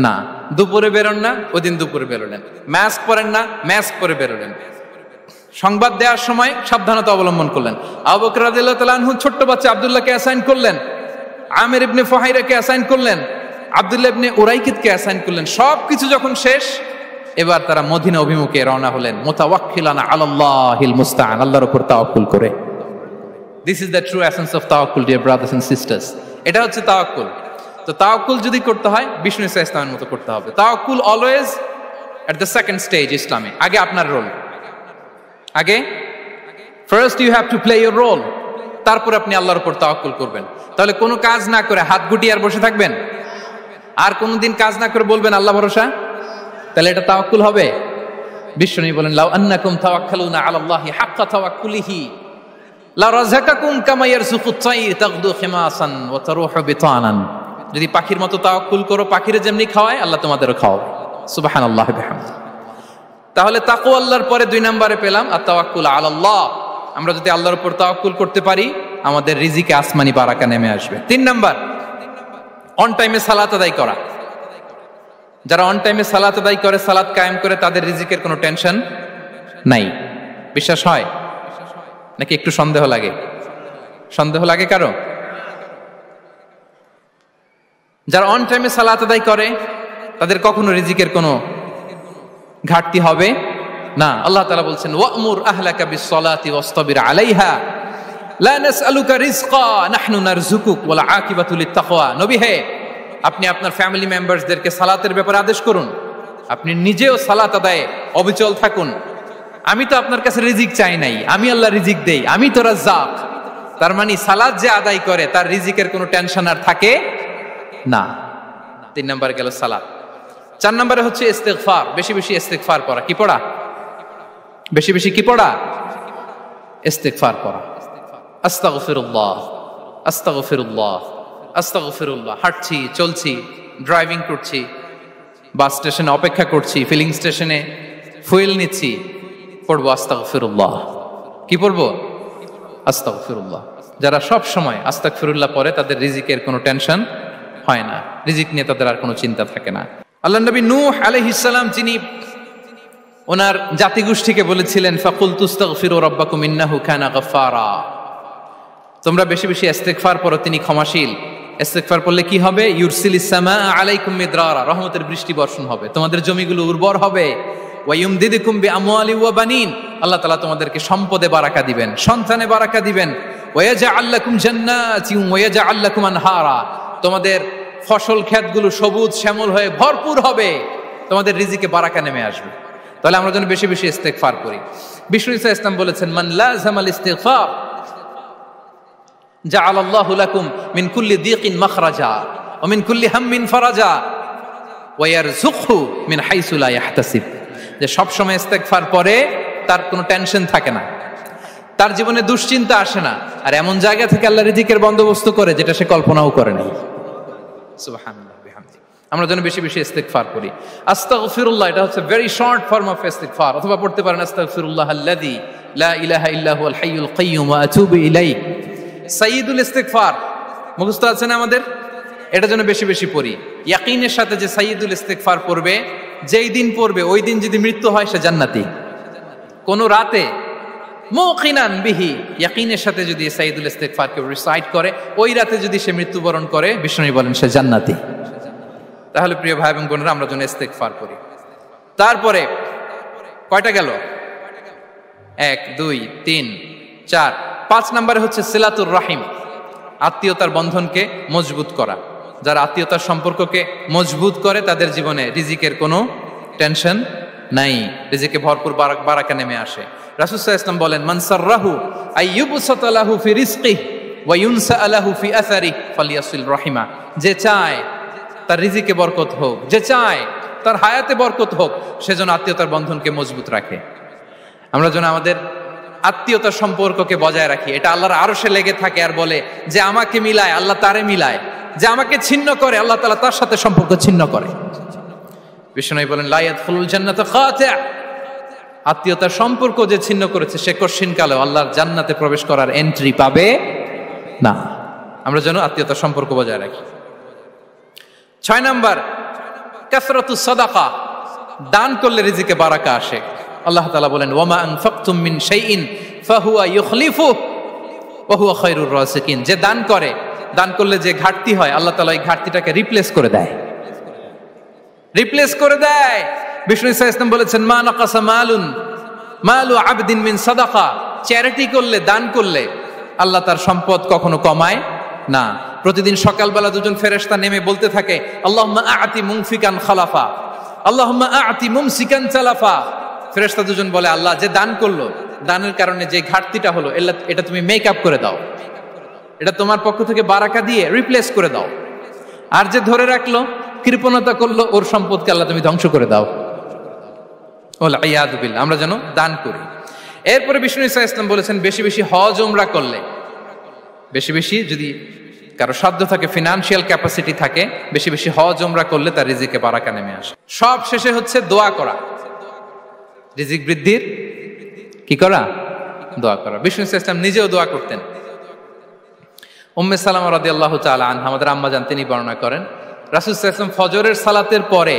না, দুপুরে বেরোন না, ওই দিন দুপুরে বেরোলেন। মাস্ক পরেন না, মাস্ক পরে বেরোলেন। সংবাদ দেওয়ার সময় সাবধানতা অবলম্বন করলেন। আবু বকর রাদিয়াল্লাহু তাআলা আনহু ছোট্ট বাচ্চা আব্দুল্লাহকে অ্যাসাইন করলেন, আমির ইবনে ফুহাইরাকে অ্যাসাইন করলেন, আব্দুল্লাহ ইবনে উরাইকিতকে অ্যাসাইন করলেন। সবকিছু যখন শেষ, এবার তারা মদিনা অভিমুখে রওনা হলেন, মুতাওয়াক্কিলানা আলাল্লাহিল মুস্তাআন, আল্লাহর উপর তাওয়াক্কুল করে। This is the true essence of তাওয়াক্কুল, ডিয়ার ব্রাদার্স এন্ড সিস্টার্স। এটা হচ্ছে তাওয়াক্কুল। তো তাওয়াক্কুল যদি করতে হয় বিষ্ণু ঈসা ইসলামের মতো করতে হবে। তাওয়াক্কুল always at the second stage ইসলামে। আগে আপনার রোল, আগে first you have to play your role, তারপর আপনি আল্লাহর উপর তাওয়াক্কুল করবেন। তাহলে কোনো কাজ না করে হাত গুটিয়ে আর বসে থাকবেন, আর কোনোদিন কাজ না করে বলবেন আল্লাহ ভরসা, তাহলে এটা তাওয়াক্কুল হবে? বিশ্বনবী বলেন, লাউ আন্নাকুম তাওয়াক্কালুনা আলাল্লাহি হাক্কা তাওয়াক্কুলিহি লা রাযাকাকুম কামা ইয়ারযুকুত তায়র তাগদু খিমাসান ওয়া তারুহু বিতানান। যদি পাখির মতো তাওয়াক্কুল করো, পাখিরে যেমনি খাওয়ায় আল্লাহ তোমাদেরও খাওয়াবে। সুবহানাল্লাহি বিহামদিহি। তাহলে তাকওয়া আল্লাহর পরে 2 নম্বরে পেলাম আত-তাওয়াক্কুল আলাল্লাহ। আমরা যদি আল্লাহর উপর তাওয়াক্কুল করতে পারি, আমাদের রিজিকে আসমানি বারাকা নেমে আসবে। 3 নাম্বার, অন টাইমে সালাত আদায় করা। যারা অন টাইমে সালাত আদায় করে, সালাত কায়েম করে, তাদের রিজিকের কোনো টেনশন নাই। বিশ্বাস হয় নাকি একটু সন্দেহ লাগে? সন্দেহ লাগে কারো? যারা অন টাইমে সালাত আদায় করে, তাদের কখনো রিজিকের কোনো ঘাটতি হবে না। আল্লাহ তাআলা বলছেন, ওয়া'মুর আহলাকা বিস-সালাতি ওয়াসতাবির আলাইহা লা নাসআলুকা রিজকা নাহনু নারযুকুক ওয়াল আকিবাতু লিত-তাকওয়া। নবী হে, আপনি আপনার ফ্যামিলি মেম্বারসদেরকে সালাতের ব্যাপারে আদেশ করুন, আপনি নিজেও সালাত আদায়ে অবিচল থাকুন। আমি তো আপনার কাছে রিজিক চাই নাই, আমি আল্লাহ রিজিক দেই, আমি তো রাজ্জাক। তার মানে সালাত যে আদায় করে তার রিজিকের কোনো টেনশন আর থাকে না। 3 নম্বরে গেল সালাত। 4 নম্বরে হচ্ছে ইস্তিগফার, বেশি বেশি ইস্তিগফার পড়া। কি পড়া? বেশি বেশি কি পড়া? ইস্তিগফার পড়া। আস্তাগফিরুল্লাহ, আস্তাগফিরুল্লাহ, আস্তাগফিরুল্লাহ। হাঁটছি, চলছি, ড্রাইভিং করছি, বাস স্টেশনে অপেক্ষা করছি, ফিলিং স্টেশনে ফুয়েল নিচ্ছি, পড়বো আস্তাগফিরুল্লাহ। কি পড়বো? আস্তাগফিরুল্লাহ। যারা সব সময় আস্তাগফিরুল্লাহ পড়ে, তাদের রিজিকের কোনো টেনশন হয় না, রিজিক নিয়ে তাদের আর কোনো চিন্তা থাকে না। আল্লাহ নবী নূহ আলাইহিস সালাম, যিনি ওনার জাতিগোষ্ঠীকে বলেছিলেন, ফাকুলতু আস্তাগফিরু রাব্বাকুম ইন্নাহু কানা গাফফারা, তোমরা বেশি বেশি ইস্তিগফার পড়ো, তিনি ক্ষমাশীল। ইস্তিগফার পড়লে কি হবে? ইউরসিলিস সামাআ আলাইকুম মিদরারা, রহমতের বৃষ্টি বর্ষণ হবে, তোমাদের জমিগুলো উর্বর হবে। ওয়া ইউমদিদুকুম বিআমওয়ালি ওয়া বানিন, আল্লাহ তাআলা তোমাদেরকে সম্পদে বারাকা দিবেন, সন্তানে বারাকা দিবেন। ওয়া ইয়াজআল লাকুম জান্নাতিন ওয়া ইয়াজআল লাকুম আনহারা, তোমাদের ফসল ক্ষেতগুলো সবুজ শ্যামল হয়ে ভরপুর হবে, তোমাদের রিজিকে বারাকা নেমে আসবে। তাহলে আমরা যেন বেশি বেশি ইস্তিগফার করি। বিষ্ণু ঈসা ইসলাম বলেছেন, মান লাযামাল ইস্তিগফার জাআলাল্লাহু লাকুম মিন কুল্লি দীকিন মাখরাজা ওয়া মিন কুল্লি হাম্মিন ফারাজা ওয়া ইয়ারযুকহু মিন হাইসু লা ইয়াহতাসিব। যে সব সময় ইস্তিগফার পরে তার কোনো টেনশন থাকে না, তার জীবনে দুশ্চিন্তা আসে না, আর এমন জায়গা থেকে আল্লাহ রিজিকের বন্দোবস্ত করে যেটা সে কল্পনাও করে নাই। সুবহানাল্লাহ বিহামদিহি। আমরা যেন বেশি বেশি ইস্তিগফার করি। আস্তাগফিরুল্লাহ, এটা হচ্ছে ভেরি শর্ট ফর্ম অফ ইস্তিগফার। অথবা পড়তে পারেন আস্তাগফিরুল্লাহ আল্লাযী লা ইলাহা ইল্লা হুয়াল হাইয়ুল কাইয়্যুম ওয়া আতুবু ইলাইহি। সাইয়্যিদুল ইস্তিগফার মুখস্থ আছে না আমাদের? এটা যেন বেশি বেশি পড়ি। ইয়াকিনের সাথে যে সাইয়্যিদুল ইস্তিগফার পড়বে, যেই দিন পড়বে ওই দিন যদি মৃত্যু হয় সে জান্নাতি। কোন রাতে মুকিনান বিহি, ইয়াকিনের সাথে যদি সাইয়্যিদুল ইস্তিগফার কে রিসাইট করে, ওই রাতে যদি সে মৃত্যুবরণ করে, বিষ্ণু বলেন সে জান্নাতি। তাহলে প্রিয় ভাই এবং বোনেরা, আমরা যেন ইস্তিগফার করি। তারপরে কয়টা গেল? 1 2 3 4 5 নম্বরে হচ্ছে সিলাতুর রাহিম, আত্মীয়তার বন্ধনকে মজবুত করা। যারা আত্মীয়তার সম্পর্ককে মজবুত করে, তাদের জীবনে রিজিকের কোনো টেনশন নাই, রিজিকে ভরপুর বারাকা নেমে আসে। রাসূল সাল্লাল্লাহু আলাইহি ওয়াসাল্লাম বলেন, মান সাররাহু আইয়ুবসাতা লাহু ফি রিজকিহি ওয়া ইউনসা লাহু ফি আসারিহি ফালিয়াসিল রাহিমা। যে চায় তার রিজিকে বরকত হোক, যে চায় তার হায়াতে বরকত হোক, সেজন্য আত্মীয়তার বন্ধনকে মজবুত রাখে। আমরা যেন আমাদের আত্মীয়তার সম্পর্ককে বজায় রাখি। এটা আল্লাহর আরশে লেগে থাকে আর বলে যে আমাকে মিলায় আল্লাহ তারে মিলায়, যে আমাকে ছিন্ন করে আল্লাহ তাআলা তার সাথে সম্পর্ক ছিন্ন করে। বিষ্ণু বলেন, লা ইয়াদখুলুল জান্নাতা খাতি', আত্মীয়তার সম্পর্ক যে ছিন্ন করেছে সে কশিনকালে আল্লাহর জান্নাতে প্রবেশ করার এন্ট্রি পাবে না। আমরা যেন আত্মীয়তার সম্পর্ক বজায় রাখি। 6 নাম্বার, কাসরাতুস সাদাকা, দান করলে রিজিকে বারাকা আসে। আল্লাহ তাআলা বলেন, ওয়ামা আনফাকতুম মিন শাইইন ফাহুয়া ইউখলিফুহু ওয়া হুয়া খায়রুর রাযিকিন। যে দান করে, দান করলে যে ঘাটতি হয় আল্লাহ তাআলা এই ঘাটতিটাকে রিপ্লেস করে দেয়, রিপ্লেস করে দেয়। বিষ্ণু ইসা ইসলাম বলেছেন, মা নাকাসা মালু আবদিন মিন সাদাকা। চ্যারিটি করলে, দান করলে আল্লাহ তার সম্পদ কখনো কমায় না। প্রতিদিন সকালবেলা দুজন ফেরেশতা নেমে বলতে থাকে, আল্লাহুম্মা আ'তি মুনফিকান খালাফা, আল্লাহুম্মা আ'তি মুমসিকান চালাফা। ফেরেশতা দুজন বলে, আল্লাহ যে দান করলো, দানের কারণে যে ঘাটতিটা হলো এটা তুমি মেক আপ করে দাও, এটা তোমার পক্ষ থেকে বারাকা দিয়ে রিপ্লেস করে দাও। আর যে ধরে রাখলো, কৃপণতা করলো, ওর সম্পদকে আল্লাহ তুমি ধ্বংস করে দাও। আমরা যেন দান করি। এরপরে বিষ্ণু ইসা ইসলাম বলেছেন, বেশি বেশি হজ উমরা করলে, বেশি বেশি যদি কারো সাধ্য থাকে, ফিনান্সিয়াল ক্যাপাসিটি থাকে, বেশি বেশি হজ উমরা করলে তার রিজিকে বারাকা নেমে আসে। সব শেষে হচ্ছে দোয়া করা, রিজিক বৃদ্ধির কি করা? দোয়া করা। বিষ্ণু ইসা ইসলাম নিজেও দোয়া করতেন। উম্মে সালামা রাদিয়াল্লাহু তাআলা আনহা, আমাদের আম্মা জান, তিনি বর্ণনা করেন, রাসূল সাল্লাল্লাহু আলাইহি ওয়াসাল্লাম ফজরের সালাতের পরে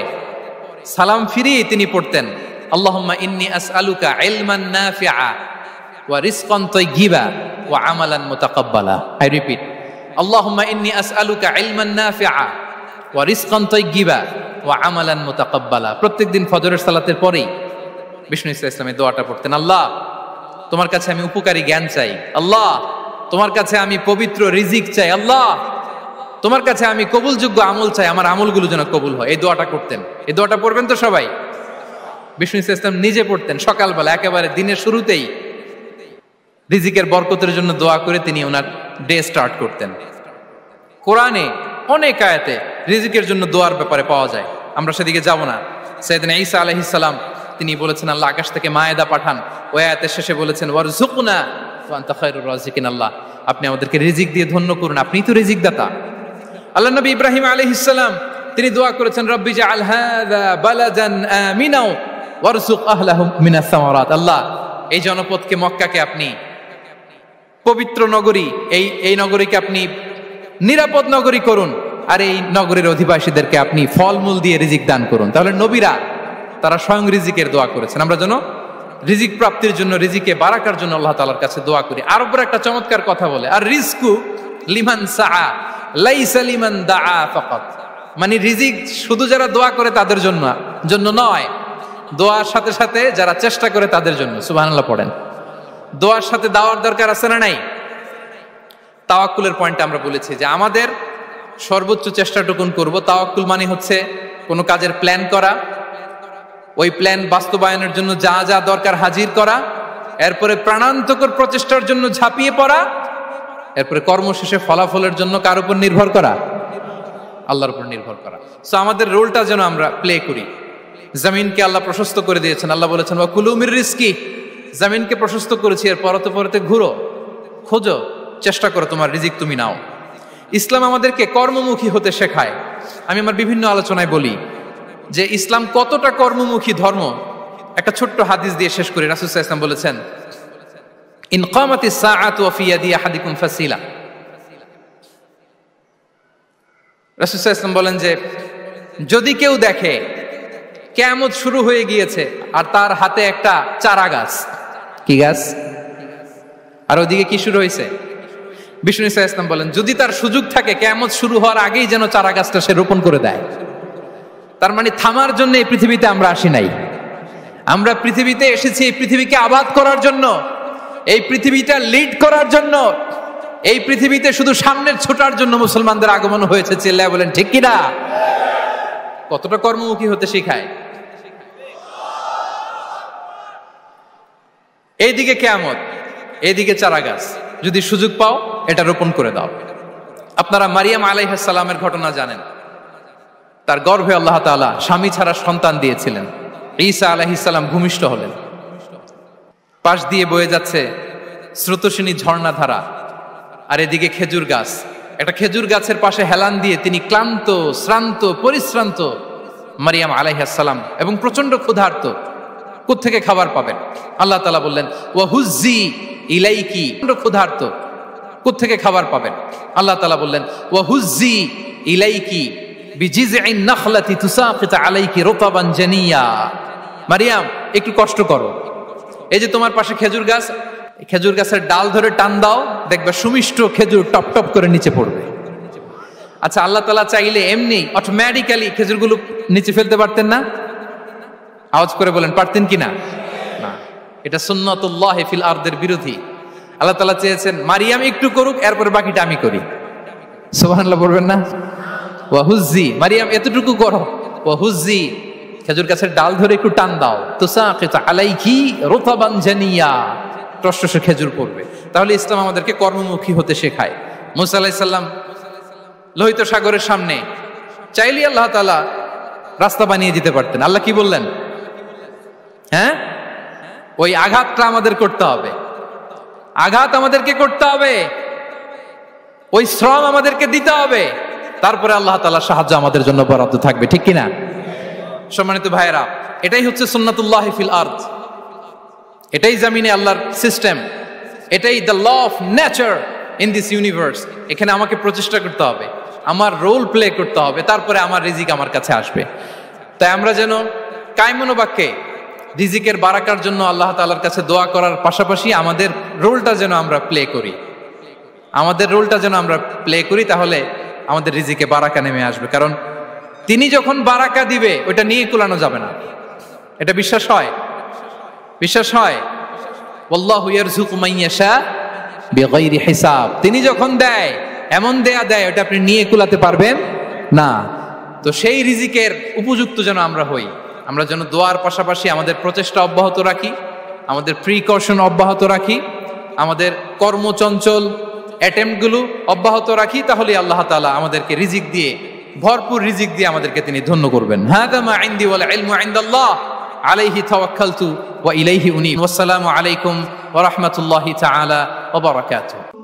সালাম ফিরিয়ে তিনি পড়তেন, আল্লাহুম্মা ইন্নী আসআলুকা ইলমান নাফিআ ওয়া রিজকান তাইয়্যিবা ওয়া আমালান মুতাকাব্বালা। আই রিপিট, আল্লাহুম্মা ইন্নী আসআলুকা ইলমান নাফিআ ওয়া রিজকান তাইয়্যিবা ওয়া আমালান মুতাকাব্বালা। প্রত্যেকদিন ফজরের সালাতের পরেই বিষ্ণু ইসলাম এই দোয়াটা পড়তেন, আল্লাহ তোমার কাছে আমি উপকারী জ্ঞান চাই, আল্লাহ তোমার কাছে আমি পবিত্র রিজিক চাই, আল্লাহ তোমার কাছে আমি কবুলযোগ্য আমল চাই, আমার আমলগুলো যেন কবুল হয়। এই দোয়াটা করতেন। এই দোয়াটা পড়বেন তো সবাই? বিষ্ণু ইসলাম নিজে পড়তেন সকালবেলা, একেবারে দিনের শুরুতেই রিজিকের বরকতের জন্য দোয়া করে তিনি ওনার ডে স্টার্ট করতেন। কোরআনে অনেক আয়াতে রিজিকের জন্য দোয়ার ব্যাপারে পাওয়া যায়, আমরা সেদিকে যাব না। সাইয়েদনা ঈসা আলাইহিস সালাম তিনি বলেছেন, আল্লাহ আকাশ থেকে মায়েদা পাঠান। ওই আয়াতের শেষে বলেছেন, ওয়ারযুকনা ওয়া আনতা খায়রুর রাযিকিন, আল্লাহ আপনি আমাদেরকে রিজিক দিয়ে ধন্য করুন, আপনিই তো রিজিক দাতা। আল্লাহ নবী ইব্রাহিম আলাইহিস সালাম তিনি দোয়া করেছেন, রব্বি জাআল হাযা বালাদান আমিনা ওয়ারযুক আহলাহু মিনাস সামারাত, আল্লাহ এই জনপদকে, মক্কাকে আপনি পবিত্র নগরী, এই নগরীকে আপনি নিরাপদ নগরী করুন, আর এই নগরীর অধিবাসীদেরকে আপনি ফলমূল দিয়ে রিজিক দান করুন। তাহলে নবীরা তারা স্বয়ং রিজিকের দোয়া করেছেন। আমরা যেন রিজিক প্রাপ্তির জন্য, রিজিকে বারাকার জন্য আল্লাহ তাআলার কাছে দোয়া করি। আরবরা একটা চমৎকার কথা বলে, আর রিজকু লিমান সাআ লাইসা লিমান দাআ ফাকাত। মানে রিজিক শুধু যারা দোয়া করে তাদের জন্য নয়, দোয়ার সাথে সাথে যারা চেষ্টা করে তাদের জন্য। সুবহানাল্লাহ পড়েন। দোয়ার সাথে দাওয়ার দরকার আছে না নাই? তাওয়াক্কুলের পয়েন্টে আমরা বলেছি যে আমাদের সর্বোচ্চ চেষ্টাটুকুন করব। তাওয়াক্কুল মানে হচ্ছে কোনো কাজের প্ল্যান করা, ওই প্ল্যান বাস্তবায়নের জন্য যা যা দরকার হাজির করা, এরপরে প্রাণান্তকর প্রচেষ্টার জন্য ঝাঁপিয়ে পড়া, এরপরে কর্মশেষে ফলাফলের জন্য কার উপর নির্ভর করা? আল্লাহর উপর নির্ভর করা। সো আমাদের রোলটা যেন আমরা প্লে করি। জমিনকে আল্লাহ প্রশস্ত করে দিয়েছেন, আল্লাহ বলেছেন ওয়া কুলু মির রিজকি, জমিনকে প্রশস্ত করেছি, এর পরতে পরতে ঘুরো, খোঁজো, চেষ্টা করো তোমার রিজিক তুমি নাও। ইসলাম আমাদেরকে কর্মমুখী হতে শেখায়। আমি আমার বিভিন্ন আলোচনায় বলি যে ইসলাম কতটা কর্মমুখী ধর্ম। একটা ছোট্ট হাদিস দিয়ে শেষ করি। রাসূল সাল্লাল্লাহু আলাইহি ওয়াসাল্লাম বলেছেন, ইন কামাতিস সাআতু ওয়া ফি ইয়াদি আহাদিকুম ফাসিলা। রাসূল সাল্লাল্লাহু আলাইহি ওয়াসাল্লাম বলেন যে যদি কেউ দেখে কিয়ামত শুরু হয়ে গিয়েছে আর তার হাতে একটা চারা গাছ, কি গাছ? আর ওদিকে কি শুরু হয়েছে? বিষ্ণু ইসা ইসলাম বলেন যদি তার সুযোগ থাকে কিয়ামত শুরু হওয়ার আগেই যেন চারা গাছটা সে রোপণ করে দেয়। তার মানে থামার জন্য এই পৃথিবীতে আমরা আসি নাই। আমরা পৃথিবীতে এসেছি এই পৃথিবীকে আবাদ করার জন্য, এই পৃথিবীটা লিড করার জন্য। এই পৃথিবীতে শুধু সামনের ছোটার জন্য মুসলমানদের আগমন হয়েছে। চিল্লায় বলেন ঠিক কিনা? কতটা কর্মমুখী হতে শেখায়। এইদিকে কিয়ামত, এইদিকে চারা গাছ, যদি সুযোগ পাও এটা রোপণ করে দাও। আপনারা মারিয়াম আলাইহিস সালামের ঘটনা জানেন। তার গর্ভে আল্লাহ তাআলা স্বামী ছাড়া সন্তান দিয়েছিলেন। ঈসা আলাইহিস সালাম ভূমিষ্ঠ হলেন। পাশ দিয়ে বয়ে যাচ্ছে স্রোতস্বিনী ঝর্ণাধারা, আর এদিকে খেজুর গাছ। একটা খেজুর গাছের পাশে হেলান দিয়ে তিনি ক্লান্ত, শ্রান্ত, পরিশ্রান্ত মারিয়াম আলাইহিস সালাম এবং প্রচন্ড ক্ষুধার্ত কোত্থেকে খাবার পাবেন? আল্লাহ তাআলা বললেন ওয়াহুজ্জি ইলাইকি, ক্ষুধার্ত কোত্থেকে খাবার পাবেন? আল্লাহ তাআলা বললেন ওয়াহুজ্জি ইলাইকি বিজিজইন নাখলাতি তুসাকিত আলাইকি রুতাবান জানিয়া। মারিয়াম, একটু কষ্ট করো, এই যে তোমার পাশে খেজুর গাছ, খেজুর গাছের ডাল ধরে টান দাও, দেখবে সুমিষ্ট খেজুর টপ টপ করে নিচে পড়বে। আচ্ছা, আল্লাহ তাআলা চাইলে এমনি অটোমেটিক্যালি খেজুরগুলো নিচে ফেলতে পারতেন না? আওয়াজ করে বলেন, পারতেন কিনা? না, এটা সুন্নাতুল্লাহি ফিল আরদের বিরোধী। আল্লাহ তাআলা চেয়েছেন মারিয়াম একটু করুক, এরপরে বাকিটা আমি করি। সুবহানাল্লাহ বলবেন না? ওয়াহুজ্জি, মারিয়াম এতটুকু করো, ওয়াহুজ্জি খেজুর গাছের ডাল ধরে একটু টান দাও, তুসাকিত আলাইকি রুতাবান জানিয়া, টসটসে খেজুর পড়বে। তাহলে ইসলাম আমাদেরকে কর্মমুখী হতে শেখায়। মুসা আলাইহিস সালাম লোহিত সাগরের সামনে চাইলে আল্লাহ তাআলা রাস্তা বানিয়ে দিতে পারতেন। আল্লাহ কি বললেন? হ্যাঁ, ওই আঘাতটা আমাদের করতে হবে, আঘাত আমাদেরকে করতে হবে, ওই শ্রম আমাদেরকে দিতে হবে, তারপরে আল্লাহ তাআলার সাহায্য আমাদের জন্য বরাদ্দ থাকবে, ঠিক কিনা? সম্মানিত ভাইয়েরা, এটাই হচ্ছে সুন্নাতুল্লাহি ফিল আরদ, এটাই জমিনে আল্লাহর সিস্টেম, এটাই the law of nature in this universe. এখানে আমাকে প্রচেষ্টা করতে হবে, আমার রোল প্লে করতে হবে, তারপরে আমার রিজিক আমার কাছে আসবে। তাই আমরা যেন কায়মনোবাক্যে রিজিকের বারাকার জন্য আল্লাহ তাআলার কাছে দোয়া করার পাশাপাশি আমাদের রোলটা যেন আমরা প্লে করি, আমাদের রোলটা যেন আমরা প্লে করি, তাহলে আমাদের রিজিকে বারাকা নেমে আসবে। কারণ তিনি যখন বারাকা দিবে ওইটা নিয়ে কুলানো যাবে না। এটা বিশ্বাস হয়? বিশ্বাস হয়? ওয়াল্লাহু ইয়ারযুকু মান ইয়াশা বিগাইরি হিসাব। তিনি যখন দেয় এমন দেয় ওটা আপনি নিয়ে কুলাতে পারবেন না। তো সেই রিজিকের উপযুক্ত যেন আমরা হই, আমরা যেন দোয়ার পাশাপাশি আমাদের প্রচেষ্টা অব্যাহত রাখি, আমাদের প্রিকশন অব্যাহত রাখি, আমাদের কর্মচঞ্চল অ্যাটেম্পটগুলো অব্যাহত রাখি, তাহলে আল্লাহ তাআলা আমাদেরকে রিজিক দিয়ে, ভরপুর রিজিক দিয়ে আমাদেরকে তিনি ধন্য করবেন। হাযা মা ইনদি ওয়াল ইলমু ইনদাল্লাহ আলাইহি তাওয়াক্কালতু ওয়া ইলাইহি উনীব। ওয়াসসালামু আলাইকুম ওয়া রাহমাতুল্লাহি তাআলা ওয়া বারাকাতুহু।